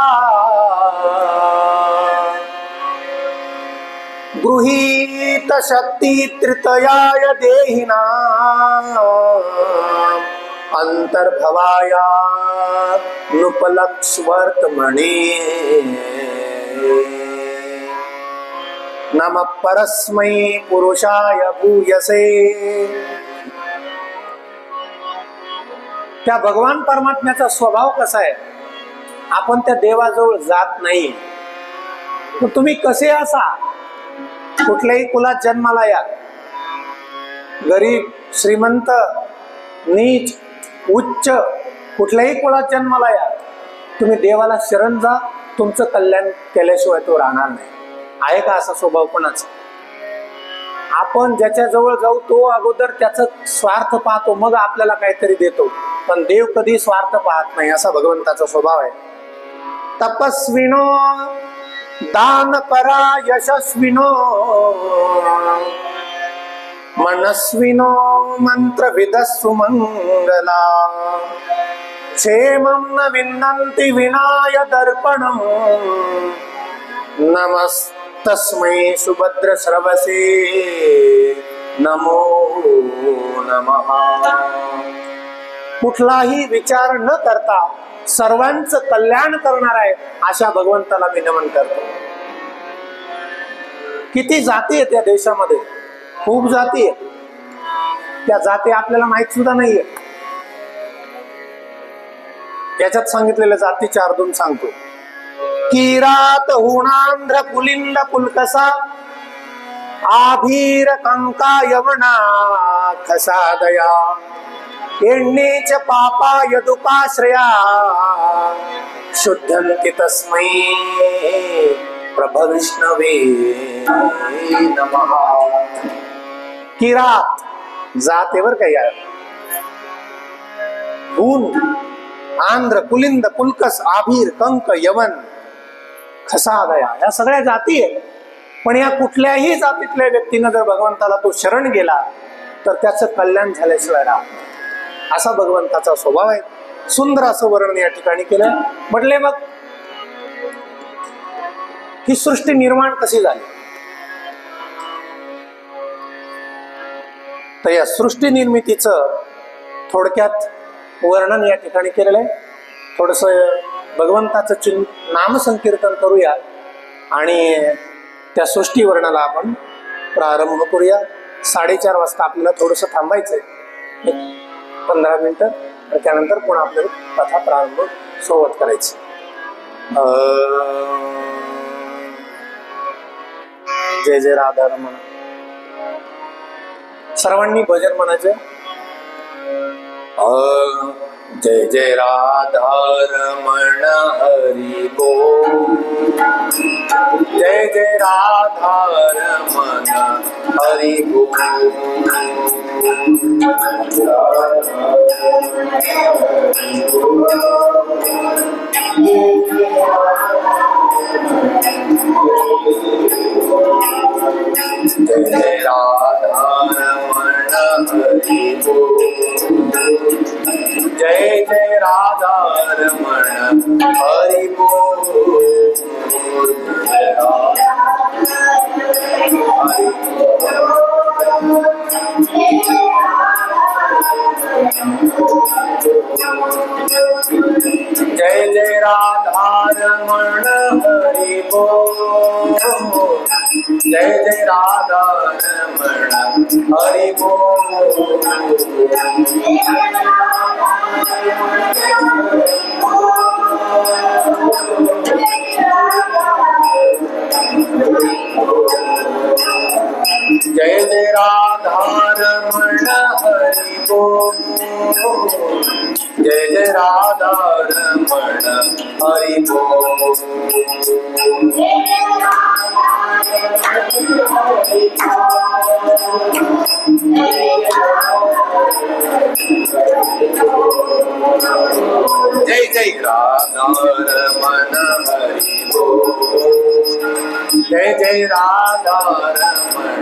गृहीत शक्ति तृतयाय देहिना अंतर्भवाया नुपलक्ष्वर्तमणे. नमः परस्मै पुरुषाय भूयसे. त्या भगवान परमात्म्याचा स्वभाव कसा आहे, आपण त्या देवाजवळ जात नाही. तर तुम्ही कसे असा, कुठल्याही कुलात जन्माला या, गरीब श्रीमंत नीच उच्च कुठल्याही कुलात जन्माला या, तुम्ही देवाला शरण जा, तुमचं कल्याण केल्याशिवाय तो राहणार नाही. आहे का असा स्वभाव कोणाचा? आपण ज्याच्या जवळ जाऊ तो अगोदर त्याचा स्वार्थ पाहतो, मग आपल्याला काहीतरी देतो, पण देव कधी स्वार्थ पाहत नाही, असा भगवंताचा स्वभाव आहे. तपस्विनो दानपरा यशस्विनो मनस्विनो मंत्रविदः सुमंगला क्षेमं न विन्दन्ति विनाय दर्पणम् नमस्तस्मै सुभद्र श्रवसे नमो नमः. कुठलाही विचार न करता सर्वांचं कल्याण करणार आहे अशा भगवंताला मी नमन करतो. किती जाती आहेत त्या देशामध्ये, खूप जाती आहेत. त्या जाती आपल्याला माहित सुद्धा नाहीये. याच्यात सांगितलेल्या जाती 4-2 सांगतो. किरात हुणांध्र पुलिंद पुलकसा आभीर कंका यवना खसादया एण्णेच पापा यदुपाश्रया शुद्धन्ति तस्मै प्रभविष्णवे नमः. किरात जातेवर काही आहे. हून आंध्र पुलिंद पुलकस आभीर कंक यवन खसादया या सगळ्या जाती आहेत. पण या कुठल्याही जातीतल्या व्यक्तीनं जर भगवंताला तो शरण गेला तर त्याचं कल्याण झाल्याशिवाय राहत नाही, असा भगवंताचा स्वभाव आहे. सुंदर असं वर्णन या ठिकाणी केलं. म्हटले मग ही सृष्टी निर्माण कशी झाली, तर या सृष्टी निर्मितीचं थोडक्यात वर्णन या ठिकाणी केलेलं आहे. थोडस भगवंताचं नामसंकीर्तन करूया आणि त्या सृष्टी वर्णाला आपण प्रारंभ करूया. 4:30 वाजता आपल्याला थोडस थांबायचंय, 15 मिनिटं, आणि त्यानंतर पुन्हा आपल्याला कथा प्रारंभ सुरुवात करायची. जय जय राधा रमण. सर्वांनी भजन म्हणायचं. जय जय राधा रमण हरि बोल. जय जय राधा रमण हरि बोल. जय जय राधा रमण हरि बोल. जय जय राधा रमण हरि बोल. जय जय राधा रमण हरि बोल. जय जय राधा रमण हरि बोल. जय जय राधा रमण हरि बोल। जय जय राधा रमण हरि बोल। जय जय राधा रमण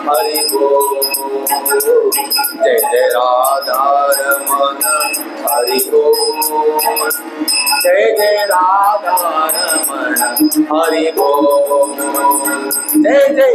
हरि बोल। जय जय राधा रमण हरि बोल। जय जय राधा रमण हरि बोल। जय जय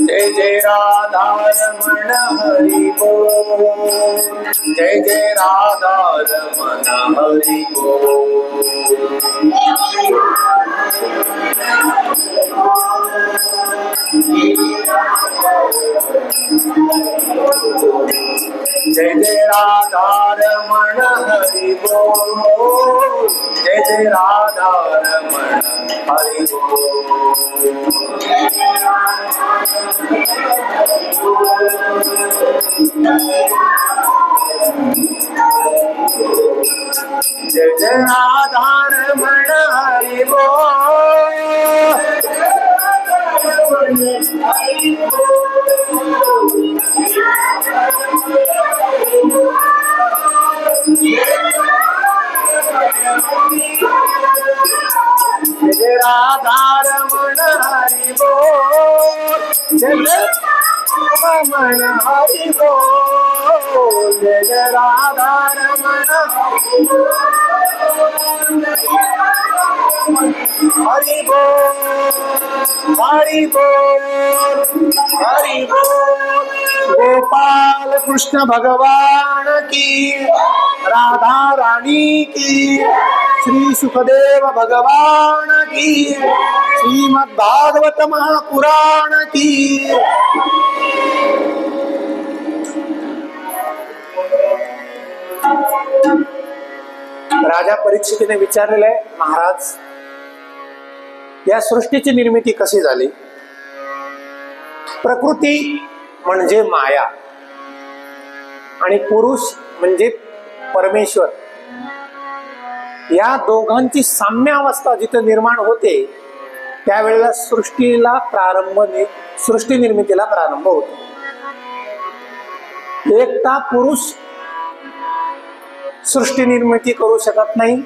जय जय राधा रमण हरि बोल। जय जय राधा रमण हरि बोल। जय जय राधा रमण हरि बोल। जय जय राधा रमण हरि बोल। जय जय राधा रमण हरि बोल। जय जय राधा रमण हरि बोल। जय जय रमण हरि बोल। जय जय राधा रमण हरि बोल। हरि बोल हरि बोल। गोपाल कृष्ण भगवान की, राधा रानी की, श्री सुखदेव भगवान की, श्रीमद् भागवत महापुराण की। राजा परीक्षितीने विचारलेलं आहे, महाराज या सृष्टीची निर्मिती कशी झाली? प्रकृती म्हणजे माया आणि पुरुष म्हणजे परमेश्वर, या दोघांची साम्यावस्था जिथे निर्माण होते त्यावेळेला सृष्टी निर्मितीला प्रारंभ होतो. एकटा पुरुष सृष्टी निर्मिती करू शकत नाही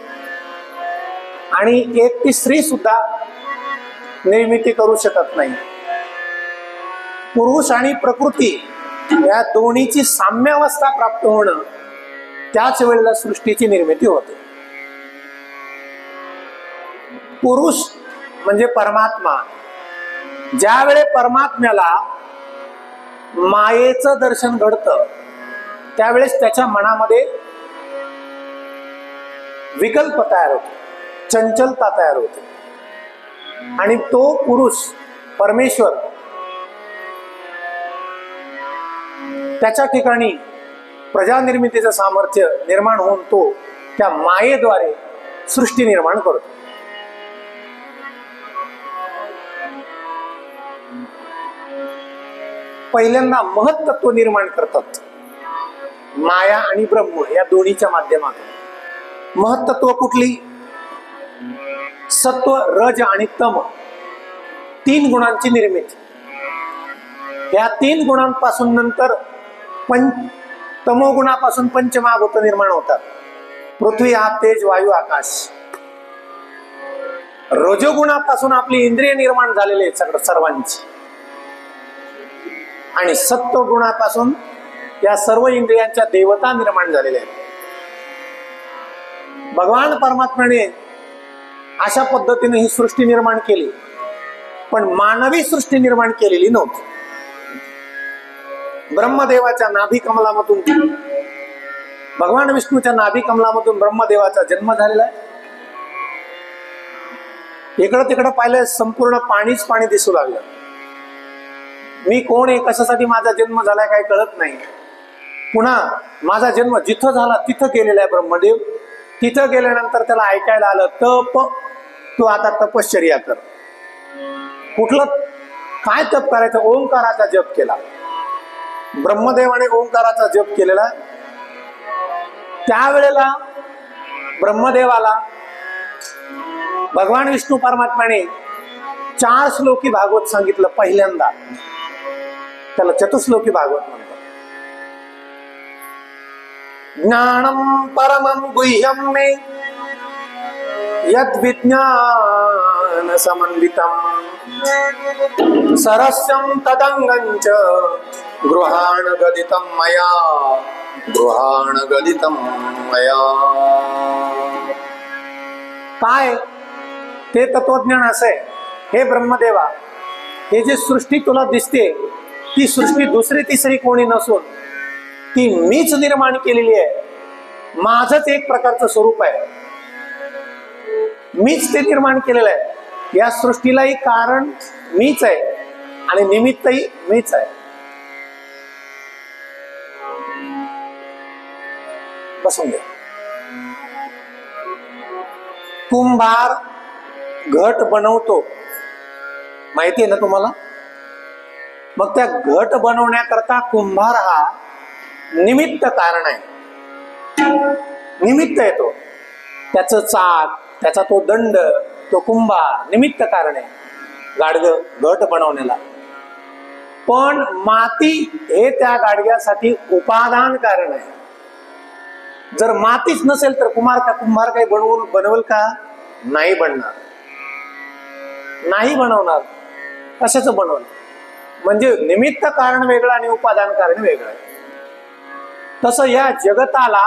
आणि एकटी स्त्री सुद्धा निर्मिती करू शकत नाही. पुरुष आणि प्रकृती या दोन्हीची साम्यावस्था प्राप्त होणं, त्याच वेळेला सृष्टीची निर्मिती होते. पुरुष म्हणजे परमात्मा. ज्या वेळे परमात्म्याला मायेचं दर्शन घडतं त्यावेळेस त्याच्या मनामध्ये विकल्प तयार होतो, चंचलता तयार होते आणि तो पुरुष परमेश्वर त्याच्या ठिकाणी प्रजानिर्मितीचं सामर्थ्य निर्माण होऊन तो त्या मायेद्वारे सृष्टी निर्माण करतो. पहिल्यांदा महत्त्व निर्माण करतात माया आणि ब्रह्म या दोन्हीच्या माध्यमातून. महत्त्व कुठली? सत्व, रज आणि तम, तीन गुणांची निर्मिती. या तीन गुणांपासून नंतर तमोगुणापासून पंचमहाभूत निर्माण होतात. पृथ्वी, आप, तेज, वायू, आकाश. रजोगुणापासून आपली इंद्रिय निर्माण झालेली आहेत सगळं सर्वांची, आणि सत्वगुणापासून या सर्व इंद्रियांच्या देवता निर्माण झालेल्या आहेत. भगवान परमात्म्याने अशा पद्धतीने ही सृष्टी निर्माण केली, पण मानवी सृष्टी निर्माण केलेली नव्हती. ब्रह्मदेवाच्या नाभी कमलामधून, भगवान विष्णूच्या नाभी कमलामधून ब्रह्मदेवाचा जन्म झालेला आहे. इकडं तिकडं पाहिलं संपूर्ण पाणीच पाणी दिसू लागलं. मी कोण आहे, कशासाठी माझा जन्म झालाय काही कळत नाही. पुन्हा माझा जन्म जिथं झाला तिथं गेलेला आहे ब्रह्मदेव. तिथं गेल्यानंतर त्याला ऐकायला आलं, तप, तू आता तपश्चर्या कर. कुठलं काय तप करायचं? ओंकाराचा जप केला. ब्रह्मदेवाने ओंकाराचा जप केलेला. त्यावेळेला ब्रह्मदेवाला भगवान विष्णू परमात्म्याने 4 श्लोकी भागवत सांगितलं पहिल्यांदा. त्याला चतुश्लोकी भागवत म्हणतात. ज्ञानम परमं गुह्यं मे यद् विज्ञान समन्वितम् सरस्यं तदंगं च गृहाण गदितं मया, गृहाण गदितं मया. काय ते तत्वज्ञान असं आहे, हे ब्रह्मदेवा, हे जे सृष्टी तुला दिसते ती सृष्टी दुसरी तिसरी कोणी नसून ती मीच निर्माण केलेली आहे. माझंच एक प्रकारचं स्वरूप आहे, मीच ते निर्माण केलेलं आहे. या सृष्टीलाही कारण मीच आहे आणि निमित्तही मीच आहे. बसून घ्या. कुंभार घट बनवतो, माहिती आहे ना तुम्हाला. मग त्या घट बनवण्याकरता कुंभार हा निमित्त कारण आहे. निमित्त आहे तो, त्याचं चाक, त्याचा तो दंड, तो कुंभार निमित्त कारण आहे गाडगं घट बनवण्याला. पण माती हे त्या गाडग्यासाठी उपादान कारण आहे. जर मातीच नसेल तर कुंभार काही बनवल का? नाही बनणार, नाही बनवणार. कशाचं बनवलं? म्हणजे निमित्त कारण वेगळं आणि उपादान कारण वेगळं आहे. तसं या जगताला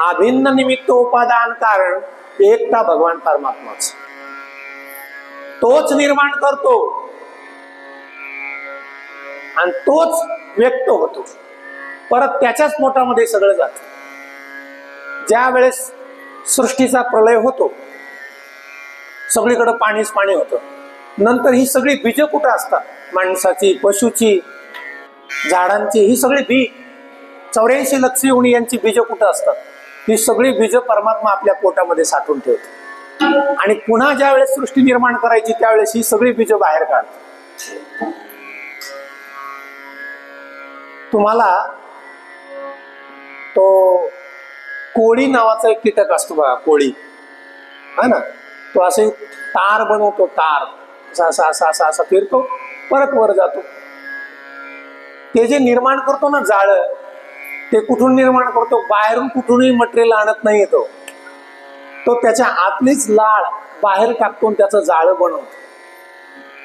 अभिन्न निमित्त उपादान कारण एकटा भगवान परमात्माच. तोच निर्माण करतो आणि तोच व्यक्त होतो. परत त्याच्याच पोटामध्ये सगळं जात. ज्या वेळेस सृष्टीचा प्रलय होतो, सगळीकडे पाणीच पाणी होतं. नंतर ही सगळी बीज कुठं असतात? माणसाची, पशुची, झाडांची, ही सगळी बी 84 लक्ष योनी यांची बीज कुठं असतात? ही सगळी बीज परमात्मा आपल्या पोटामध्ये साठवून ठेवतो. आणि पुन्हा ज्या वेळेस सृष्टी निर्माण करायची त्यावेळेस ही सगळी बीज बाहेर काढतो. तुम्हाला तो कोळी नावाचा एक कीटक असतो बघा, कोळी, है ना. तो असे तार बनवतो, तार असा असा असा असा फिरतो, परत वर जातो. ते जे निर्माण करतो ना जाळं, ते कुठून निर्माण करतो? बाहेरून कुठूनही मटेरियल आणत नाही येतो. तो त्याच्या आतलीच लाळ बाहेर टाकतो, त्याचं जाळं बनवतो.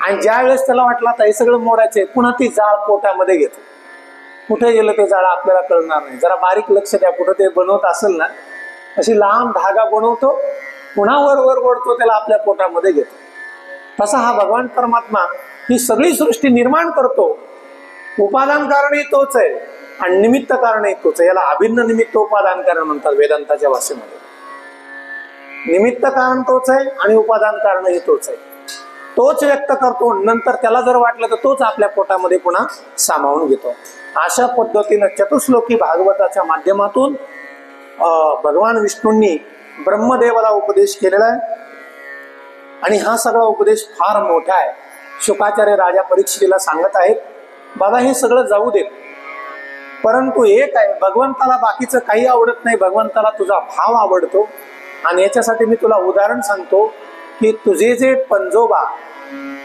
आणि ज्या वेळेस त्याला वाटलं आता हे सगळं मोडायचंय, पुन्हा ती जाळ पोटामध्ये घेतो. कुठे गेलं ते जाळं आपल्याला कळणार नाही. जरा बारीक लक्ष द्या, कुठं ते बनवत असेल ना, अशी लांब धागा बनवतो, पुन्हा वर वर ओढतो, त्याला आपल्या पोटामध्ये घेतो. तसा हा भगवान परमात्मा ही सगळी सृष्टी निर्माण करतो. उपादान कारणही तोच आहे आणि निमित्त कारणही तोच आहे. याला अभिन्न निमित्त उपादान कारण म्हणतात वेदांताच्या भाषेमध्ये. निमित्त कारण तोच आहे आणि उपादान कारणही तोच आहे. तोच व्यक्त करतो, नंतर त्याला जर वाटलं तर तोच आपल्या पोटामध्ये पुन्हा सामावून घेतो. अशा पद्धतीनं चतुश्लोकी भागवताच्या माध्यमातून भगवान विष्णूंनी ब्रह्मदेवाला उपदेश केलेला आहे. आणि हा सगळा उपदेश फार मोठा आहे. शुकाचार्य राजा परीक्षितीला सांगत आहेत, बाबा हे सगळं जाऊ देत, परंतु एक आहे, भगवंताला बाकीचं काही आवडत नाही, भगवंताला तुझा भाव आवडतो. आणि याच्यासाठी मी तुला उदाहरण सांगतो की तुझे जे पंजोबा,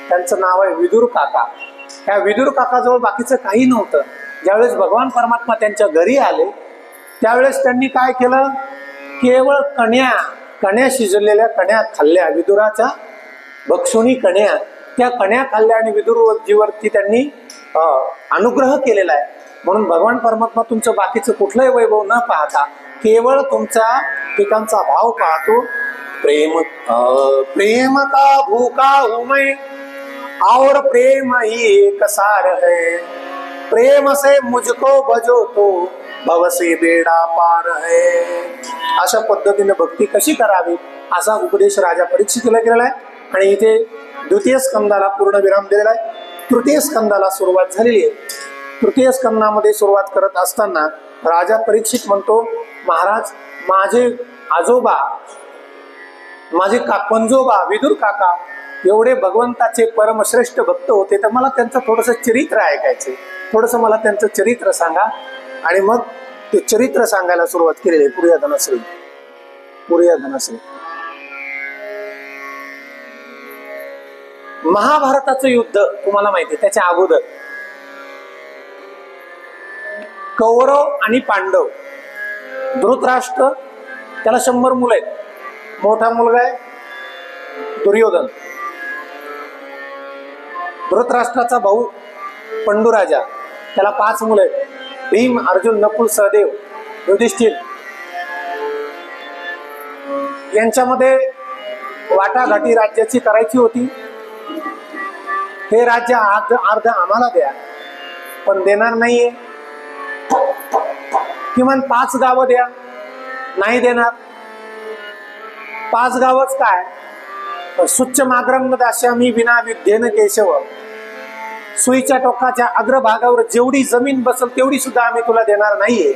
त्यांचं नाव आहे विदुर काका. त्या विदुर काकाजवळ बाकीचं काही नव्हतं. ज्यावेळेस भगवान परमात्मा त्यांच्या घरी आले त्यावेळेस त्यांनी काय केलं? केवळ कण्या शिजलेल्या कण्या खाल्ल्या विदुराच्या भक्षुनी कण्या, त्या कण्या खाल्ल्या आणि विदुरजीवरती त्यांनी अनुग्रह केलेला आहे. म्हणून भगवान परमात्मा तुमचं बाकीचं कुठलंही वैभव न पाहता केवळ तुमच्या पिकांचा भाव पाहतो. प्रेम प्रेम का भूखा हूं मैं और प्रेम ही एक सार है, प्रेम से मुझको भजो तो भव से बेड़ा पार है. अशा पद्धतीने भक्ती कशी करावी असा उपदेश राजा परीक्षितीला केलेला आहे. आणि इथे द्वितीय स्कंदाला पूर्ण विराम दिलेला आहे. तृतीय स्कंदाला सुरुवात झालेली आहे. तृतीय स्कंदामध्ये सुरुवात करत असताना राजा परीक्षित म्हणतो, महाराज माझे आजोबा, माझे पंजोबा विदुर काका एवढे भगवंताचे परमश्रेष्ठ भक्त होते, तर मला त्यांचं थोडंसं चरित्र ऐकायचे, थोडंसं मला त्यांचं चरित्र सांगा. आणि मग ते चरित्र सांगायला सुरुवात केलेली आहे. पुरिया धनश्री, पुरिया धनश्री. महाभारताचं युद्ध तुम्हाला माहिती आहे. त्याच्या अगोदर कौरव आणि पांडव, धृतराष्ट्र त्याला 100 मुलं आहेत. मोठा मुलगा आहे दुर्योधन, धृतराष्ट्राचा भाऊ पंडुराजा त्याला 5 मुलं आहेत. भीम, अर्जुन, नकुल, सहदेव, युधिष्ठिर. यांच्यामध्ये वाटाघाटी राज्याची करायची होती. हे राज्य अर्ध आम्हाला द्या, पण देणार नाहीये. किमान 5 गावं द्या, नाही देणार. 5 गावच काय, सुच्च माग्रम दास्यामी विना विद्येन केशव, सुईच्या टोकाच्या अग्रभागावर जेवढी जमीन बसल तेवढी सुद्धा आम्ही तुला देणार नाहीये.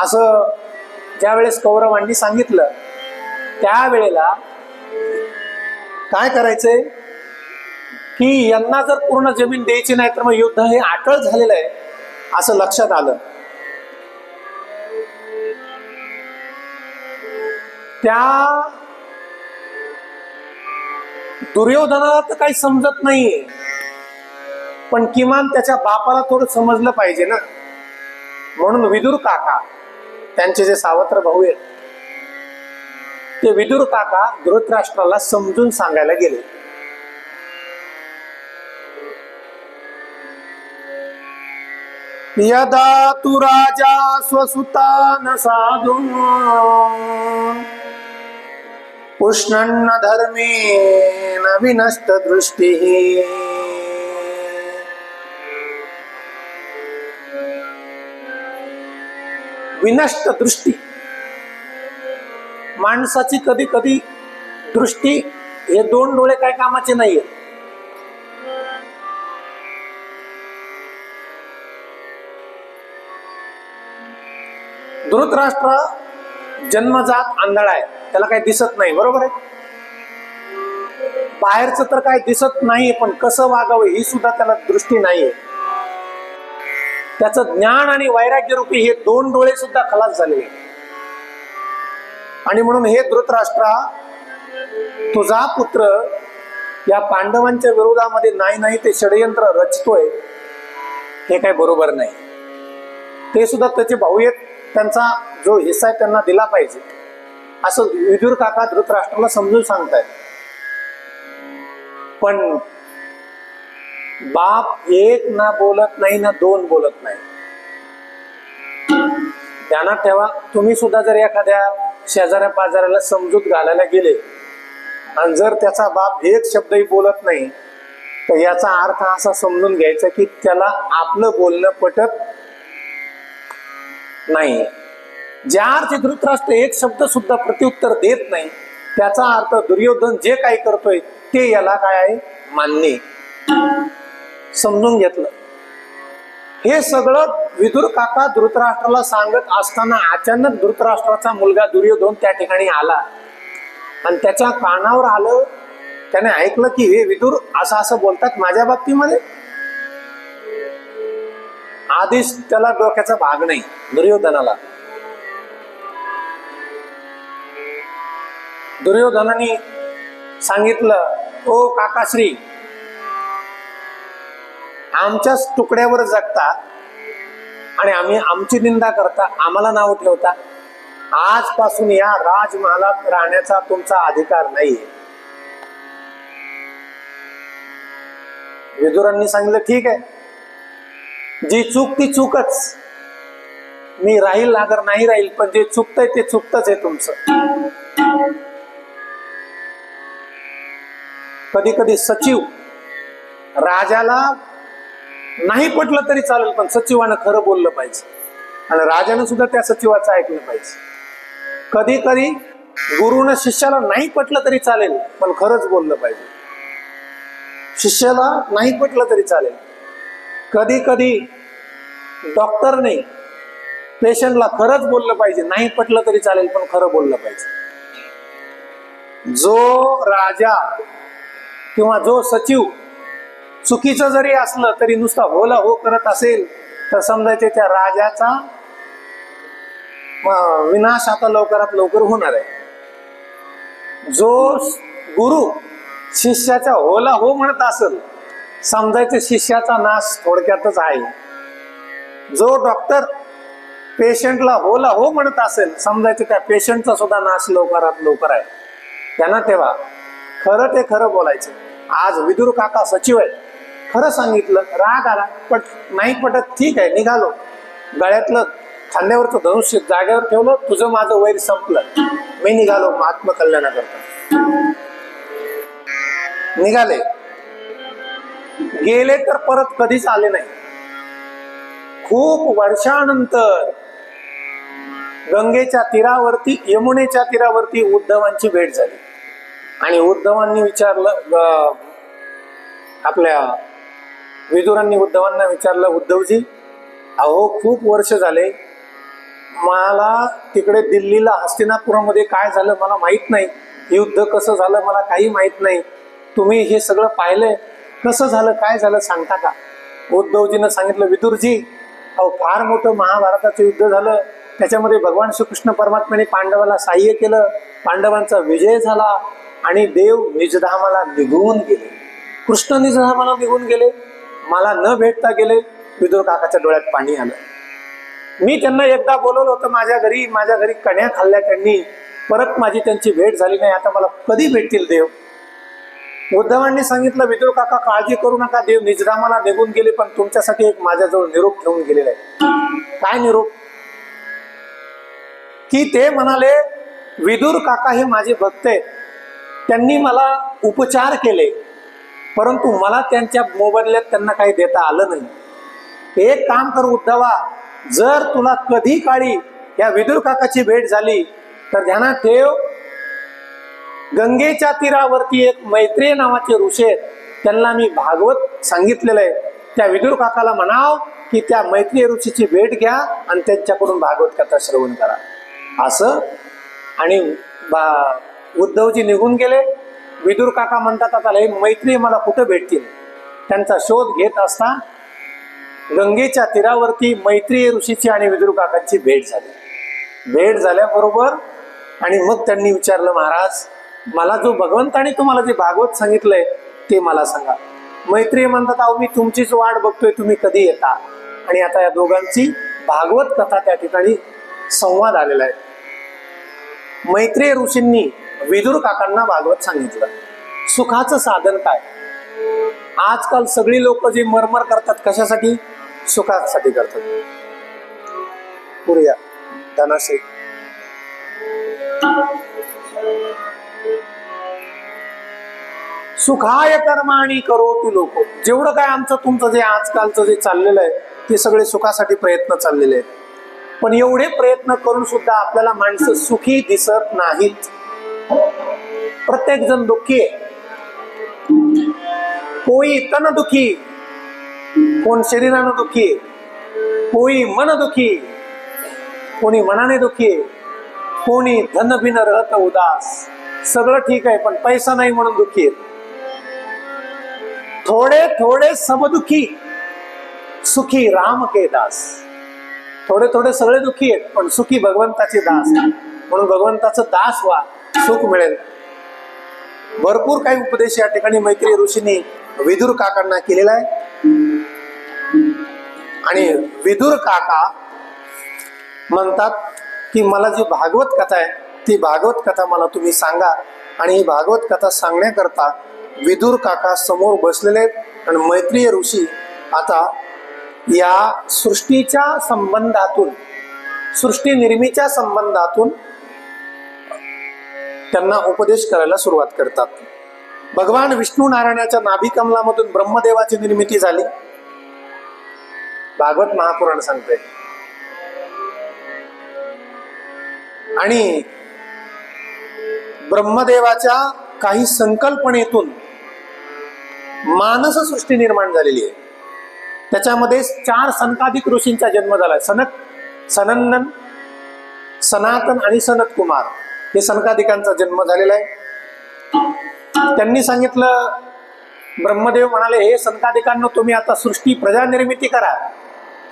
असं ज्यावेळेस कौरवांनी सांगितलं, त्यावेळेला काय करायचंय की यांना जर पूर्ण जमीन द्यायची नाही तर मग युद्ध हे अटळ झालेलं आहे असं लक्षात आलं. त्या दुर्योधनाला तर काही समजत नाहीये, पण किमान त्याच्या बापाला थोडं समजलं पाहिजे ना. म्हणून विदुर काका, त्यांचे जे सावत्र भाऊ आहेत, ते विदुर काका धृतराष्ट्राला समजून सांगायला गेले. यदा तु राजा स्वसुतान साधून उष्णन्न धर्मेण विनष्ट दृष्टी. विनष्ट दृष्टी, माणसाची कधी कधी दृष्टी, हे 2 डोळे काय कामाचे नाहीये. धृतराष्ट्र जन्मजात आंधळा आहे, त्याला काही दिसत नाही, बरोबर आहे. बाहेरचं तर काय दिसत नाही, पण कसं वागावं ही सुद्धा त्याला दृष्टी नाहीये. त्याचं ज्ञान आणि वैराग्य रूपी हे 2 डोळे सुद्धा खलास झाले. आणि म्हणून हे धृतराष्ट्रा, तुझा पुत्र या पांडवांच्या विरोधामध्ये नाही ते षडयंत्र रचतोय, हे काय बरोबर नाही. ते सुद्धा त्याचे भाऊ आहेत, त्यांचा जो हिस्सा आहे त्यांना दिला पाहिजे, असं विदुर काका धृतराष्ट्राला समजून सांगतायत. पण बाप 1 ना बोलत नाही ना 2 बोलत नाही. ध्यानात ठेवा, तुम्ही सुद्धा जर एखाद्या शेजाऱ्या पाजाऱ्याला समजूत घालायला गेले आणि जर त्याचा बाप 1 शब्दही बोलत नाही, तर याचा अर्थ असा समजून घ्यायचा की त्याला आपलं बोलणं पटत नाही. ज्या अर्थी धृतराष्ट्र 1 शब्द सुद्धा प्रत्युत्तर देत नाही, त्याचा अर्थ दुर्योधन जे काही करतोय ते याला काय आहे, मान्य. समजून घेतलं. हे सगळं विदुर काका धृतराष्ट्राला सांगत असताना अचानक धृतराष्ट्राचा मुलगा दुर्योधन त्या ठिकाणी आला आणि त्याच्या कानावर आलं. त्याने ऐकलं की हे विदुर असं बोलतात माझ्या बाबतीमध्ये. आधीच त्याला डोक्याचा भाग नाही दुर्योधनाला. दुर्योधनाने सांगितलं, ओ काकाश्री, आमच्याच तुकड्यावर जगता आणि आम्ही आमची निंदा करता, आम्हाला नाव ठेवता. आजपासून या राजमहालात राहण्याचा तुमचा अधिकार नाहीये. विदुरांनी सांगितलं ठीक आहे, जी चूक ती चूकच, मी राहील अगर नाही राहील, पण जे चुकतंय ते चुकतच आहे तुमचं. कधी कधी सचिव राजाला नाही पटलं तरी चालेल, पण सचिवानं खरं बोललं पाहिजे आणि राजानं सुद्धा त्या सचिवाचं ऐकलं पाहिजे. कधी कधी गुरुनं शिष्याला नाही पटलं तरी चालेल, पण खरंच बोललं पाहिजे. शिष्याला नाही पटलं तरी चालेल. कधी कधी डॉक्टरने पेशंटला खरंच बोललं पाहिजे, नाही पटलं तरी चालेल, पण खरं बोललं पाहिजे. जो राजा किंवा जो सचिव चुकीचं जरी असलं तरी नुसता होला हो करत असेल तर समजायचे त्या राजाचा विनाश आता लवकरात लवकर होणार आहे. जो गुरु शिष्याचा होला हो म्हणत असेल समजायचं शिष्याचा नाश थोडक्यातच आहे. जो डॉक्टर पेशंटला होला हो म्हणत असेल समजायचं त्या पेशंटचा सुद्धा नाश लवकरात लवकर आहे. त्यांना तेव्हा खरं ते खरं बोलायचं. आज विदुर काका सचिव आहे, खरं सांगितलं, राग आला, नाही पटत, ठीक आहे, निघालो. गळ्यातलं खांद्यावरचं धनुष्य जागेवर ठेवलं, तुझं माझं वैर संपलं, मी निघालो आत्मकल्याणाकरता. निघाले, गेले तर परत कधीच आले नाही. खूप वर्षानंतर गंगेच्या तीरावरती, यमुनेच्या तीरावरती उद्धवांची भेट झाली आणि उद्धवांनी विचारलं, आपल्या विदुरांनी उद्धवांना विचारलं, उद्धवजी अहो खूप वर्ष झाले, मला तिकडे दिल्लीला हस्तिनापुरामध्ये काय झालं मला माहित नाही, युद्ध कसं झालं मला काही माहित नाही, तुम्ही हे सगळं पाहिलंय, कसं झालं काय झालं सांगता का? उद्धवजीनं सांगितलं, विदुरजी अहो फार मोठं महाभारताचं युद्ध झालं, त्याच्यामध्ये भगवान श्रीकृष्ण परमात्म्याने पांडवाला सहाय्य केलं, पांडवांचा विजय झाला आणि देव निजधामाला निघून गेले, कृष्ण निजधामाला निघून गेले, मला न भेटता गेले. विदुर काकाच्या डोळ्यात पाणी आलं. मी त्यांना एकदा बोलवलं होतं माझ्या घरी कण्या खाल्ल्या त्यांनी, परत माझी त्यांची भेट झाली नाही, आता मला कधी भेटतील देव? उद्धवांनी सांगितलं, विदुर काका काळजी करू नका, देव निजधामाला निघून गेले, पण तुमच्यासाठी एक माझ्याजवळ निरोप ठेवून गेलेला आहे. काय निरोप? की ते म्हणाले, विदुर काका हे माझे भक्त आहेत, त्यांनी मला उपचार केले, परंतु मला त्यांच्या मोबदल्यात त्यांना काही देता आलं नाही. एक काम कर उद्धवा, जर तुला कधी काळी या विदुर काकाची भेट झाली तर ध्यानात ठेव, गंगेच्या तीरावरती एक मैत्रेय नावाचे ऋषी आहेत, त्यांना मी भागवत सांगितलेलं आहे, त्या विदुर काकाला म्हणाव की त्या मैत्रेय ऋषीची भेट घ्या आणि त्यांच्याकडून भागवत कथा श्रवण करा असं. आणि उद्धवजी निघून गेले. विदुर काका म्हणतात, आता हे मैत्री मला कुठं भेटतील? त्यांचा शोध घेत असता गंगेच्या तीरावरती मैत्रेय ऋषीची आणि विदुर काकांची भेट झाली. भेट झाल्याबरोबर आणि मग त्यांनी विचारलं, महाराज मला जो भगवंताने तुम्हाला जे भागवत सांगितलंय ते मला सांगा. मैत्रेय म्हणतात, अहो मी तुमचीच वाट बघतोय, तुम्ही कधी येता? आणि आता या दोघांची भागवत कथा त्या ठिकाणी संवाद आलेला आहे. मैत्रेय ऋषींनी विदुर काकांना भागवत सांगितलं. सुखाचं साधन काय? आजकाल सगळी लोक जे मरमर करतात कशासाठी? सुखासाठी करतात. पुढे धनाशय सुखाय कर्माणी करोति लोक. जेवढं काय आमचं तुमचं जे आजकालचं जे चाललेलं आहे ते सगळे सुखासाठी प्रयत्न चाललेले आहेत, पण एवढे प्रयत्न करून सुद्धा आपल्याला माणसं सुखी दिसत नाहीत. प्रत्येक जण दुःखी आहे. कोई तन दुखी, कोण शरीरानं दुखी, कोई मन दुखी, कोणी मनाने दुखी, कोणी धन बिन रहत उदास. सगळं ठीक आहे पण पैसा नाही म्हणून दुखी आहे. थोडे थोडे सब दुखी, सुखी राम के दास. थोडे थोडे सगळे दुखी आहेत पण सुखी भगवंताचे दास, म्हणून भगवंताचं दास व्हा, सुख मिळेल. भरपूर काही उपदेश या ठिकाणी मैत्रेय ऋषींनी विदुर काकांना केलेला आहे. आणि विदुर काका म्हणतात की मला जी भागवत कथा आहे ती भागवत कथा मला तुम्ही सांगा. आणि ही भागवत कथा सांगण्याकरता विदुर काका समोर बसलेले आहेत आणि मैत्रीय ऋषी आता या सृष्टीच्या संबंधातून, सृष्टी निर्मितीच्या संबंधातून त्यांना उपदेश करायला सुरुवात करतात. भगवान विष्णू नारायणाच्या नाभी कमलामधून ब्रह्मदेवाची निर्मिती झाली, भागवत महापुराण सांगते. आणि ब्रह्मदेवाच्या काही संकल्पनेतून मानस सृष्टी निर्माण झालेली आहे. त्याच्यामध्ये 4 सनकादिक ऋषींचा जन्म झालाय. सनक, सनंदन, सनातन आणि सनत कुमार हे सनकादिकांचा जन्म झालेला आहे. त्यांनी सांगितलं, ब्रह्मदेव म्हणाले, हे सनकादिकांना तुम्ही आता सृष्टी प्रजा निर्मिती करा.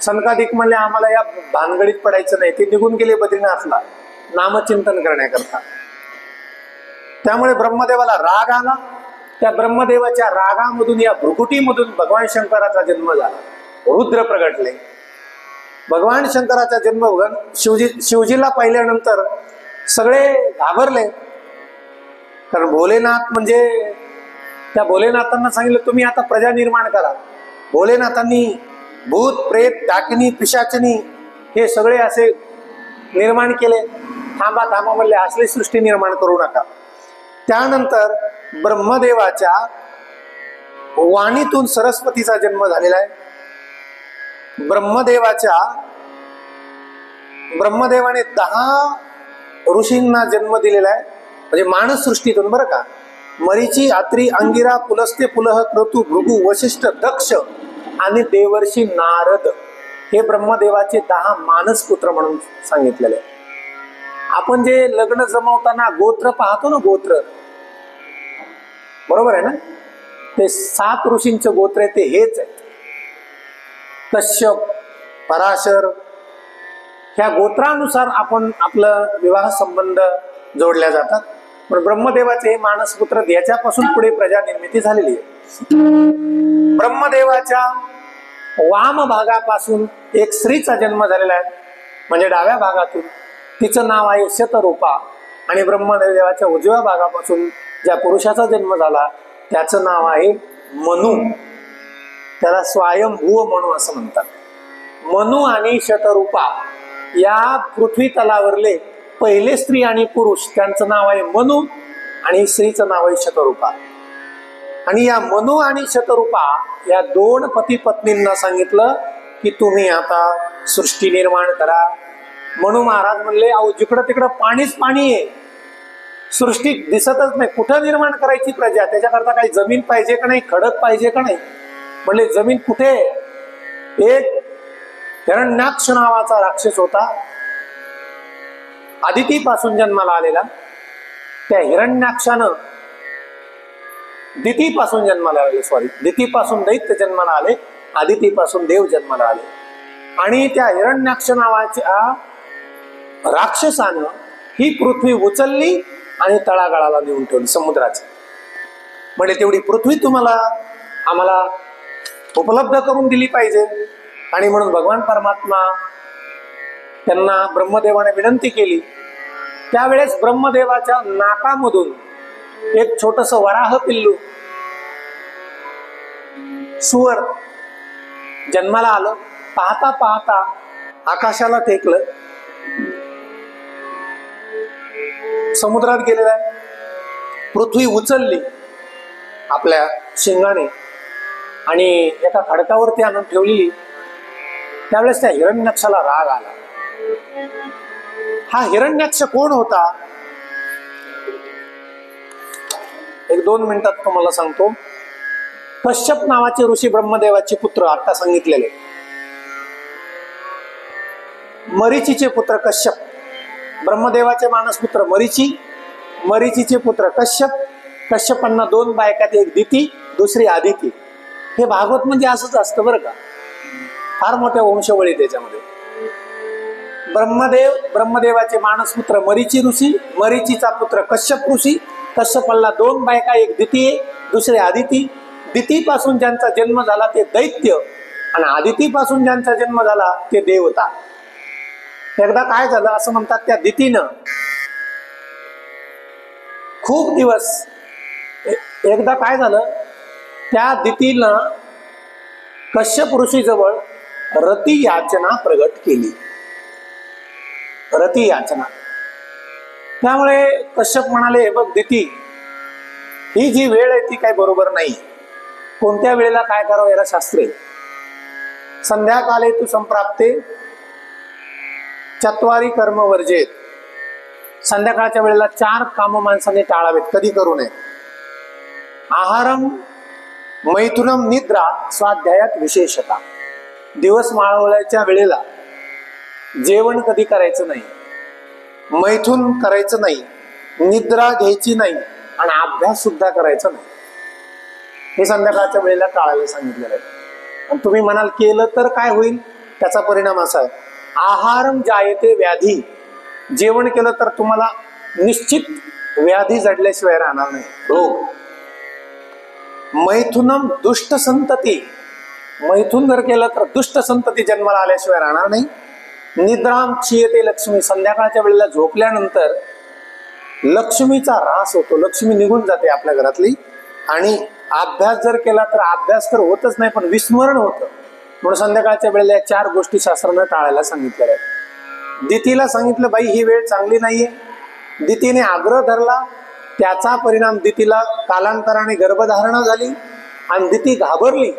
सनकादिक म्हणले, आम्हाला या भानगडीत पडायचं नाही. ते निघून गेले बद्रीनाथला नामचिंतन करण्याकरता. त्यामुळे ब्रह्मदेवाला राग आला. त्या ब्रह्मदेवाच्या रागामधून, या भ्रुकुटीमधून भगवान शंकराचा जन्म झाला. रुद्र प्रगटले. भगवान शंकराचा जन्म शिवजीला पाहिल्यानंतर सगळे घाबरले. कारण भोलेनाथ म्हणजे, त्या भोलेनाथांना सांगितलं तुम्ही आता प्रजा निर्माण करा. भोलेनाथांनी भूत, प्रेत, डाकिनी, पिशाचिनी हे सगळे असे निर्माण केले. थांबा थांबा म्हणले, असली सृष्टी निर्माण करू नका. त्यानंतर ब्रह्मदेवाच्या वाणीतून सरस्वतीचा जन्म झालेला आहे. ब्रह्मदेवाने 10 ऋषींना जन्म दिलेला आहे, म्हणजे मानस सृष्टीतून बरं का. मरीची, अत्री, अंगिरा, पुलस्त्य, पुलह, क्रतू, भृगु, वशिष्ठ, दक्ष आणि देवर्षी नारद हे ब्रह्मदेवाचे 10 मानस पुत्र म्हणून सांगितलेले. आपण जे लग्न जमवताना गोत्र पाहतो ना, गोत्र, बरोबर आहे ना, ते 7 ऋषींचं गोत्र आहे, ते हेच आहे. कश्यप, पराशर, ह्या गोत्रानुसार आपण आपलं विवाह संबंध जोडल्या जातात. पण ब्रह्मदेवाचे हे मानसपुत्र, याच्यापासून पुढे प्रजा निर्मिती झालेली आहे. ब्रह्मदेवाच्या वाम भागापासून एक स्त्रीचा जन्म झालेला आहे, म्हणजे डाव्या भागातून. तिचं नाव आहे शतरूपा. आणि ब्रह्मदेवाच्या उजव्या भागापासून ज्या पुरुषाचा जन्म झाला त्याचं नाव आहे मनु. त्याला स्वयंभू मनु असं म्हणतात. मनु आणि शतरूपा या पृथ्वी तलावरले पहिले स्त्री आणि पुरुष, त्यांचं नाव आहे मनु आणि स्त्रीचं नाव आहे शतरूपा. आणि या मनु आणि शतरूपा या 2 पती पत्नींना सांगितलं की तुम्ही आता सृष्टी निर्माण करा. मनु महाराज म्हणले, अहो जिकडं तिकडं पाणीच पाणी आहे, सृष्टी दिसतच नाही, कुठं निर्माण करायची प्रजा? त्याच्याकरता काही जमीन पाहिजे का नाही, खडक पाहिजे का नाही? म्हणले जमीन कुठे? एक हिरण्याक्ष नावाचा राक्षस होता, आदितीपासून जन्माला आलेला. त्या हिरण्याक्षानं दितीपासून जन्माला आले, दितीपासून दैत्य जन्माला आले, आदितीपासून देव जन्माला आले. आणि त्या हिरण्याक्ष नावाच्या राक्षसानं ही पृथ्वी उचलली आणि तळागाळाला नेऊन ठेवली समुद्राची. म्हणजे तेवढी पृथ्वी तुम्हाला आम्हाला उपलब्ध करून दिली पाहिजे. आणि म्हणून भगवान परमात्मा त्यांना ब्रह्मदेवाने विनंती केली. त्यावेळेस ब्रह्मदेवाच्या नाकामधून एक छोटस वराह पिल्लू, सुवर जन्माला आलं. पाहता पाहता आकाशाला टेकलं, समुद्रात गेलेला आहे. पृथ्वी उचलली आपल्या शिंगाने आणि एका खडकावरती आणून ठेवली. त्यावेळेस त्या हिरण्याक्षाला राग आला. हा हिरण्याक्ष कोण होता? 1-2 मिनिटात तुम्हाला सांगतो. कश्यप नावाचे ऋषी ब्रह्मदेवाचे पुत्र, आता सांगितलेले. मरीचीचे पुत्र कश्यप, ब्रह्मदेवाचे मानसपुत्र मरीची, मरीचीचे पुत्र कश्यप. कश्यपांना 2 बायकात, एक दिती, दुसरी आदिती. हे भागवत म्हणजे असंच असतं बरं का, फार मोठ्या वंशवळी त्याच्यामध्ये. ब्रह्मदेवाचे मानसपुत्र मरीची ऋषी, मरीचीचा पुत्र कश्यप ऋषी. कश्यपाला 2 बायका, एक दिती, दुसरी आदिती. दितीपासून ज्यांचा जन्म झाला ते दैत्य आणि आदितीपासून ज्यांचा जन्म झाला ते देवता. एकदा काय झालं असं म्हणतात, त्या दितीनं खूप दिवस एकदा काय झालं, त्या दितीनं कश्यप ऋषीजवळ रती याचना प्रगट केली, रती याचना. त्यामुळे कश्यप म्हणाले, बघ दिती, ही जी वेळ आहे ती काय बरोबर नाही, कोणत्या वेळेला काय करावं याला शास्त्र आहे. संध्याकाळी तू संप्राप्ते चत्वारी कर्म वर्जेत, संध्याकाळच्या वेळेला 4 काम माणसाने टाळावेत, कधी करू नये. आहारम मैथुनम निद्रा स्वाध्यायात विशेषता, दिवस मावळायच्या वेळेला जेवण कधी करायचं नाही, मैथुन करायचं नाही, निद्रा घ्यायची नाही आणि अभ्यास सुद्धा करायचा नाही. हे संध्याकाळच्या वेळेला टाळायला सांगितलेलं आहे. आणि तुम्ही म्हणाल केलं तर काय होईल, त्याचा परिणाम असा आहे, आहारम जायते व्याधी, जेवण केलं तर तुम्हाला निश्चित व्याधी जडल्याशिवाय राहणार नाही, रोग. मैथुनम दुष्ट संतती, मैथुन जर केलं तर दुष्ट संतती जन्माला आल्याशिवाय राहणार नाही. निद्राम क्षीयते लक्ष्मी, संध्याकाळच्या वेळेला झोपल्यानंतर लक्ष्मीचा ऱ्हास होतो, लक्ष्मी निघून जाते आपल्या घरातली. आणि अभ्यास जर केला तर अभ्यास तर होतच नाही, पण विस्मरण होतं. म्हणून संध्याकाळच्या वेळेला 4 गोष्टी शास्त्रानं टाळायला सांगितलेल्या आहेत. दितीला सांगितलं, बाई ही वेळ चांगली नाहीये. दितीने आग्रह धरला, त्याचा परिणाम दितीला कालांतराने गर्भधारणा झाली आणि दिती घाबरली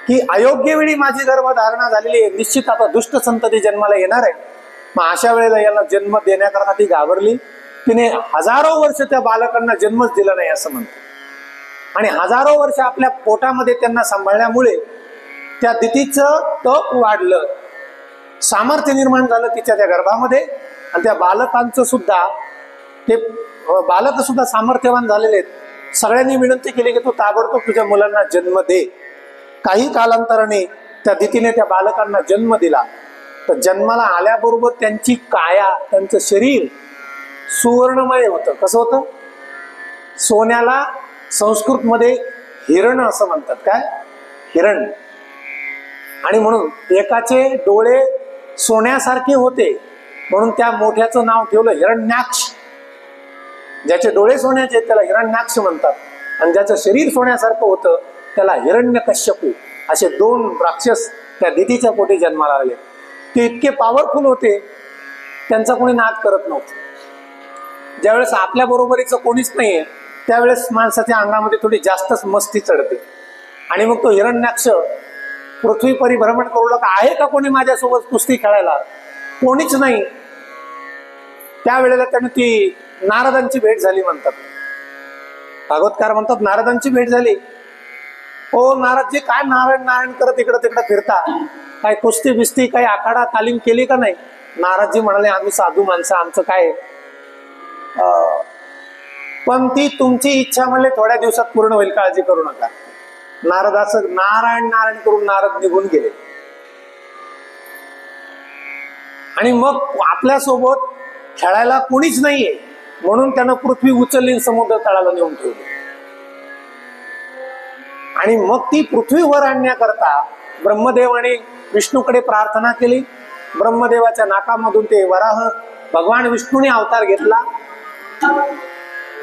की अयोग्य वेळी माझी गर्भधारणा झालेली आहे, निश्चित आता दुष्ट संतती जन्माला येणार आहे. मग अशा वेळेला याला जन्म देण्याकरता ती घाबरली. तिने हजारो वर्ष त्या बालकांना जन्मच दिला नाही असं म्हणतो. आणि हजारो वर्ष आपल्या पोटामध्ये त्यांना सांभाळल्यामुळे त्या दितीचं तप वाढलं, सामर्थ्य निर्माण झालं तिच्या त्या गर्भामध्ये. आणि त्या बालकांचं सुद्धा, ते बालक सुद्धा सामर्थ्यवान झालेले आहेत. सगळ्यांनी विनंती केली की तू ताबडतोब तुझ्या मुलांना जन्म दे. काही कालांतराने त्या दितीने त्या बालकांना जन्म दिला. तर जन्माला आल्याबरोबर त्यांची काया, त्यांचं शरीर सुवर्णमय होतं. कसं होतं? सोन्याला संस्कृत मध्ये हिरण असं म्हणतात. काय? हिरण. आणि म्हणून एकाचे डोळे सोन्यासारखे होते म्हणून त्या मोठ्याचं नाव ठेवलं हिरण्याक्ष. ज्याचे डोळे सोन्याचे त्याला हिरण्याक्ष म्हणतात, आणि ज्याचं शरीर सोन्यासारखं होतं त्याला हिरण्यकश्यपू. असे 2 राक्षस त्या दितीच्या पोटी जन्माला आले. ते इतके पॉवरफुल होते, त्यांचा कोणी नाद करत नव्हतं. ज्यावेळेस आपल्या बरोबरीचं कोणीच नाहीये त्यावेळेस माणसाच्या अंगामध्ये थोडी जास्तच मस्ती चढते. आणि मग तो हिरण्याक्ष पृथ्वी परिभ्रमण करू लागला, आहे का कोणी माझ्यासोबत कुस्ती खेळायला? कोणीच नाही. त्यावेळेला त्याने ती नारदांची भेट झाली म्हणतात. भागवतकार म्हणतात नारदांची भेट झाली. ओ नारदजी, काय नारायण नारायण करत इकडं तिकडं फिरता? काय कुस्ती बिस्ती, काही आखाडा तालीम केली का नाही? नारदजी म्हणाले, आम्ही साधू माणसं, आमचं काय. पण ती तुमची इच्छा म्हणले थोड्या दिवसात पूर्ण होईल, काळजी करू नका. नारदाचं नारायण नारायण करून नारद निघून गेले. आणि मग आपल्यासोबत खेळायला कोणीच नाहीये म्हणून त्यानं पृथ्वी उचलली, समुद्र तळाला नेऊन ठेवली. आणि मग ती पृथ्वीवर आणण्याकरता ब्रह्मदेवाने विष्णूकडे प्रार्थना केली. ब्रह्मदेवाच्या नाकामधून ते वराह भगवान विष्णूने अवतार घेतला.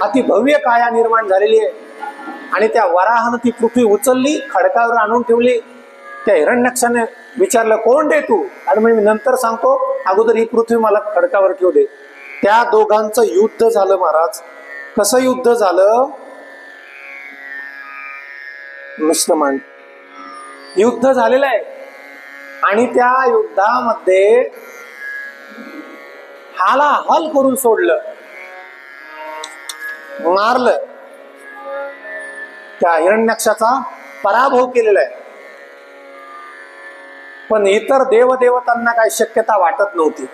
अति भव्य काया निर्माण झालेली आहे. आणि त्या वराहानं ती पृथ्वी उचलली, खडकावर आणून ठेवली. त्या हिरण्याक्षाने विचारलं, कोण रे तू? आणि मी नंतर सांगतो, अगोदर ही पृथ्वी मला खडकावर ठेवू दे. त्या दोघांचं युद्ध झालं महाराज. कसं युद्ध झालं? मिश्रमान युद्ध झालेलं आहे. आणि त्या युद्धामध्ये हालाहाल करून सोडलं, मारलं. त्या हिरण्याक्षाचा पराभव केलेला आहे. पण इतर देवदेवतांना काही शक्यता वाटत नव्हती.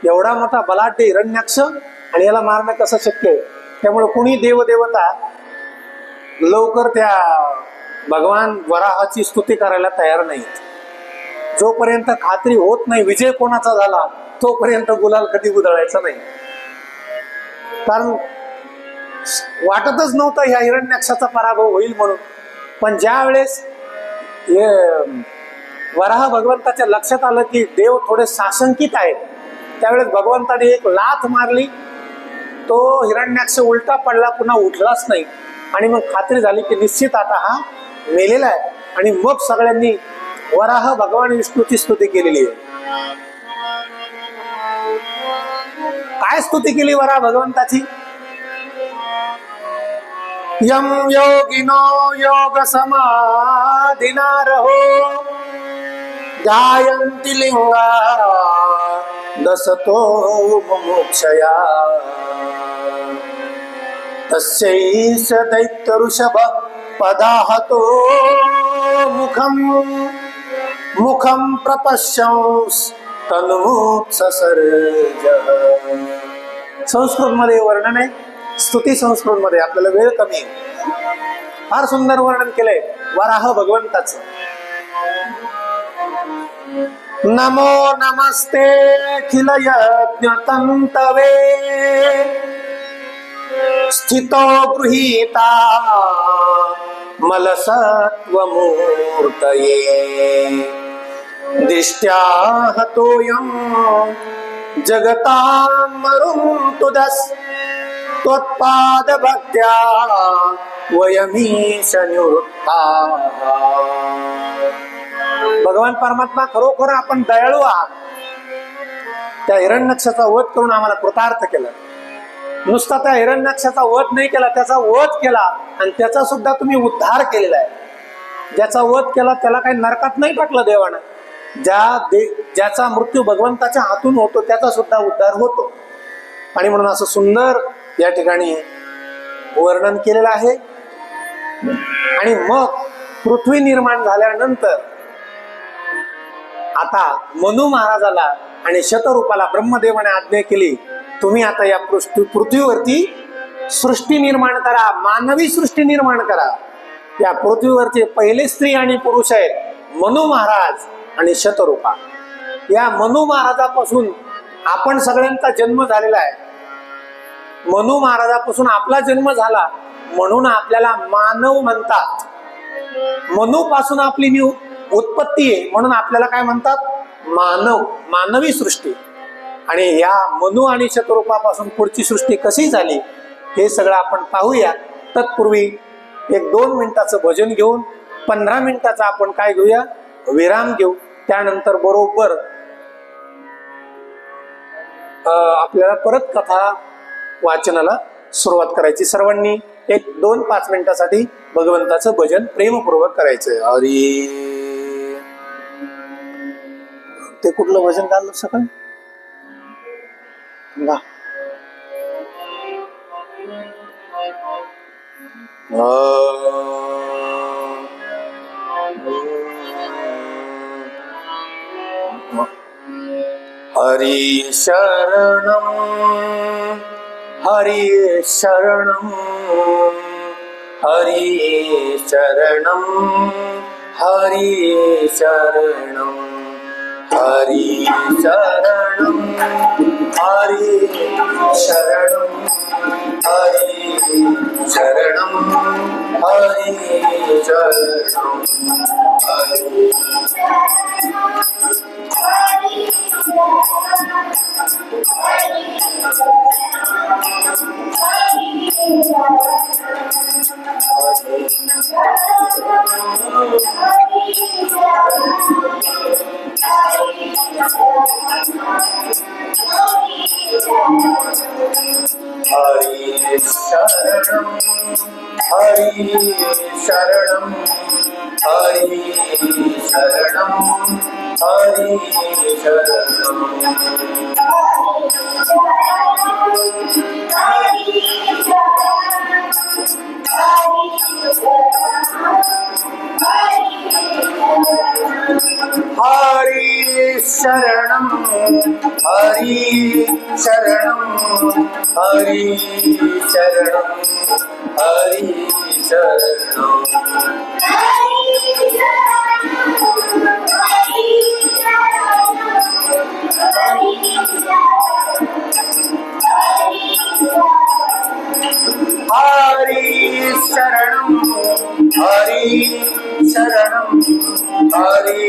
एवढा मोठा बलाढ्य हिरण्याक्ष आणि याला मारणं कसं शक्य आहे? त्यामुळे कुणी देवदेवता लवकर त्या भगवान वराहाची स्तुती करायला तयार नाही. जोपर्यंत खात्री होत नाही विजय कोणाचा झाला तोपर्यंत गुलाल कधी उधळायचा नाही. कारण वाटतच नव्हतं ह्या हिरण्याक्षाचा पराभव होईल म्हणून. पण ज्या वेळेस वराह भगवंताच्या लक्षात आलं की देव थोडे साशंकित आहेत, त्यावेळेस भगवंताने एक लाथ मारली. तो हिरण्याक्ष उलटा पडला, पुन्हा उठलाच नाही. आणि मग खात्री झाली की निश्चित आता हा मेलेला आहे, आणि मग सगळ्यांनी वराह भगवान विष्णूची स्तुती केलेली आहे. काय स्तुती केली वराह भगवंताची? यम योगिनो योग समाधिना रहो ध्यायन्ति लिंगा दसतो मुमुक्षया तस्यैष दैत्य ऋषभ पदाहतो मुखम मुखम प्रपश्यंस तन्मुत्ससर्ज. संस्कृत मध्ये वर्णन आहे, स्तुती संस्कृत मध्ये, आपल्याला वेळ कमी आहे. फार सुंदर वर्णन केलंय वराह भगवंताचं. नमो नमस्ते अखिल यज्ञ तंतवे स्थितो गृहीता मलसत्व मूर्तये दिष्ट्या हतोयं जगतां मरुन्तुदस् त्वत्पाद भक्त्या वयमीश निवृत्ता. भगवान परमात्मा, खरोखर आपण दयाळू आहात. त्या हिरण्यक्षाचा वध करून आम्हाला कृतार्थ केलं. नुसता त्या हिरण्यक्षाचा वध नाही केला, त्याचा वध केला आणि त्याचा सुद्धा तुम्ही उद्धार केलेला आहे. ज्याचा वध केला त्याला काही नरकात नाही टाकलं देवानं. ज्याचा मृत्यू भगवंताच्या हातून होतो त्याचा सुद्धा उद्धार होतो. आणि म्हणून असं सुंदर या ठिकाणी वर्णन केलेलं आहे. आणि मग पृथ्वी निर्माण झाल्यानंतर आता मनु महाराजाला आणि शतरूपाला ब्रह्मदेवाने आज्ञा केली, तुम्ही आता या पृथ्वीवरती सृष्टी निर्माण करा, मानवी सृष्टी निर्माण करा. या पृथ्वीवरचे पहिले स्त्री आणि पुरुष आहेत मनु महाराज आणि शतरूपा. या मनु महाराजापासून आपण सगळ्यांचा जन्म झालेला आहे. मनु महाराजापासून आपला जन्म झाला म्हणून आपल्याला मानव म्हणतात. मनु पासून आपली उत्पत्ती आहे म्हणून आपल्याला काय म्हणतात? मानव, मानवी सृष्टी. आणि या मनु आणि शतरूपापासून पुढची सृष्टी कशी झाली हे सगळं आपण पाहूया. तत्पूर्वी 1-2 मिनिटाचं भजन घेऊन 15 मिनिटाचा आपण काय घेऊया, विराम घेऊ. त्यानंतर बरोबर आपल्याला परत कथा वाचनाला सुरुवात करायची. सर्वांनी 1-2-5 मिनिटासाठी भगवंताचं भजन प्रेमपूर्वक करायचंय. हरी. ते कुठलं भजन काढलं सकाळी? हरि शरणं हरि शरणं हरि शरणं हरि शरणं हरि शरणं हरि शरणं हरि शरणं हरि शरणं हरि हरि शरणं हरि शरणं हरि शरणं हरि शरणं हरि शरणं हरि शरणं हरि शरणं हरि शरणं हरि शरणं हरि शरणं हरि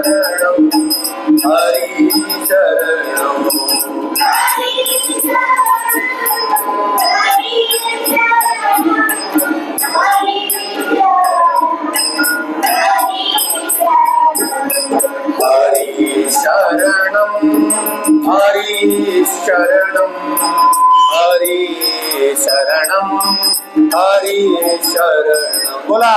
शरणं हरि शरणं हरि हरि शरणम हरि शरणम हरि शरणम बोला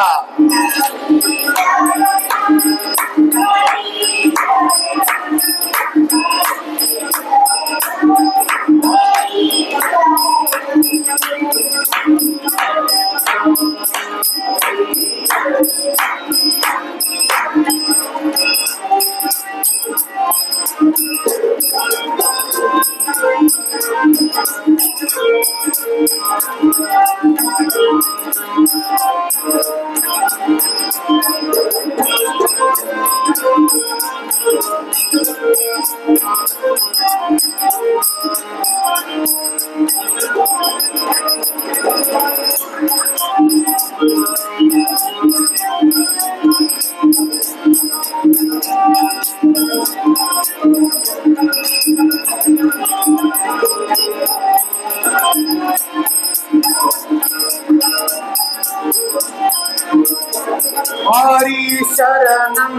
हरि शरणम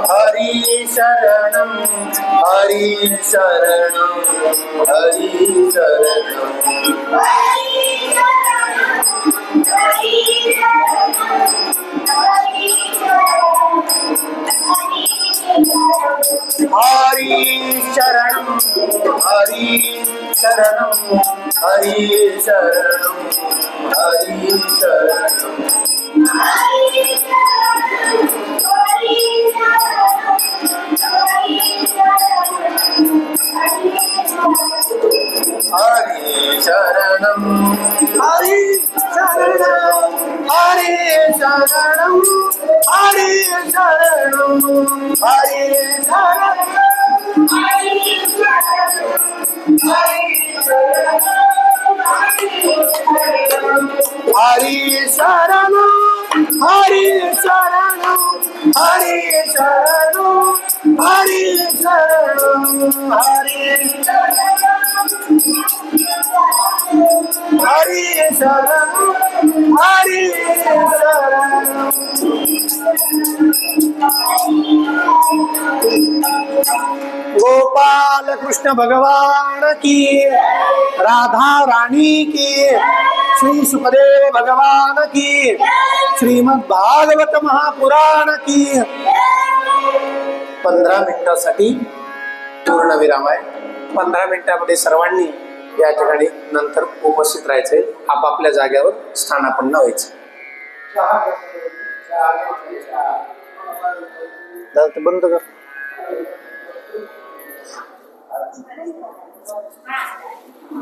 हरि शरणम हरि शरणम हरि शरणम हरि शरणम हरि शरणम हरि शरणम हरि शरणम हरि शरणम हरि शरणम हरि शरणम हरि शरणम हरि शरणम हरि शरणम हरि शरणम हरि शरणम हरि हरि शरणम हरि शरणम गोपाल कृष्ण भगवान की राधा रानी की श्री सुखदेव भगवान की श्रीमद भागवत महापुराण की 15 मिनिटांसाठी पूर्ण विराम आहे. 15 मिनिटांमध्ये सर्वांनी या ठिकाणी नंतर उपस्थित राहायचे, आपापल्या जागेवर स्थानापन्न व्हायचं. बंद कर.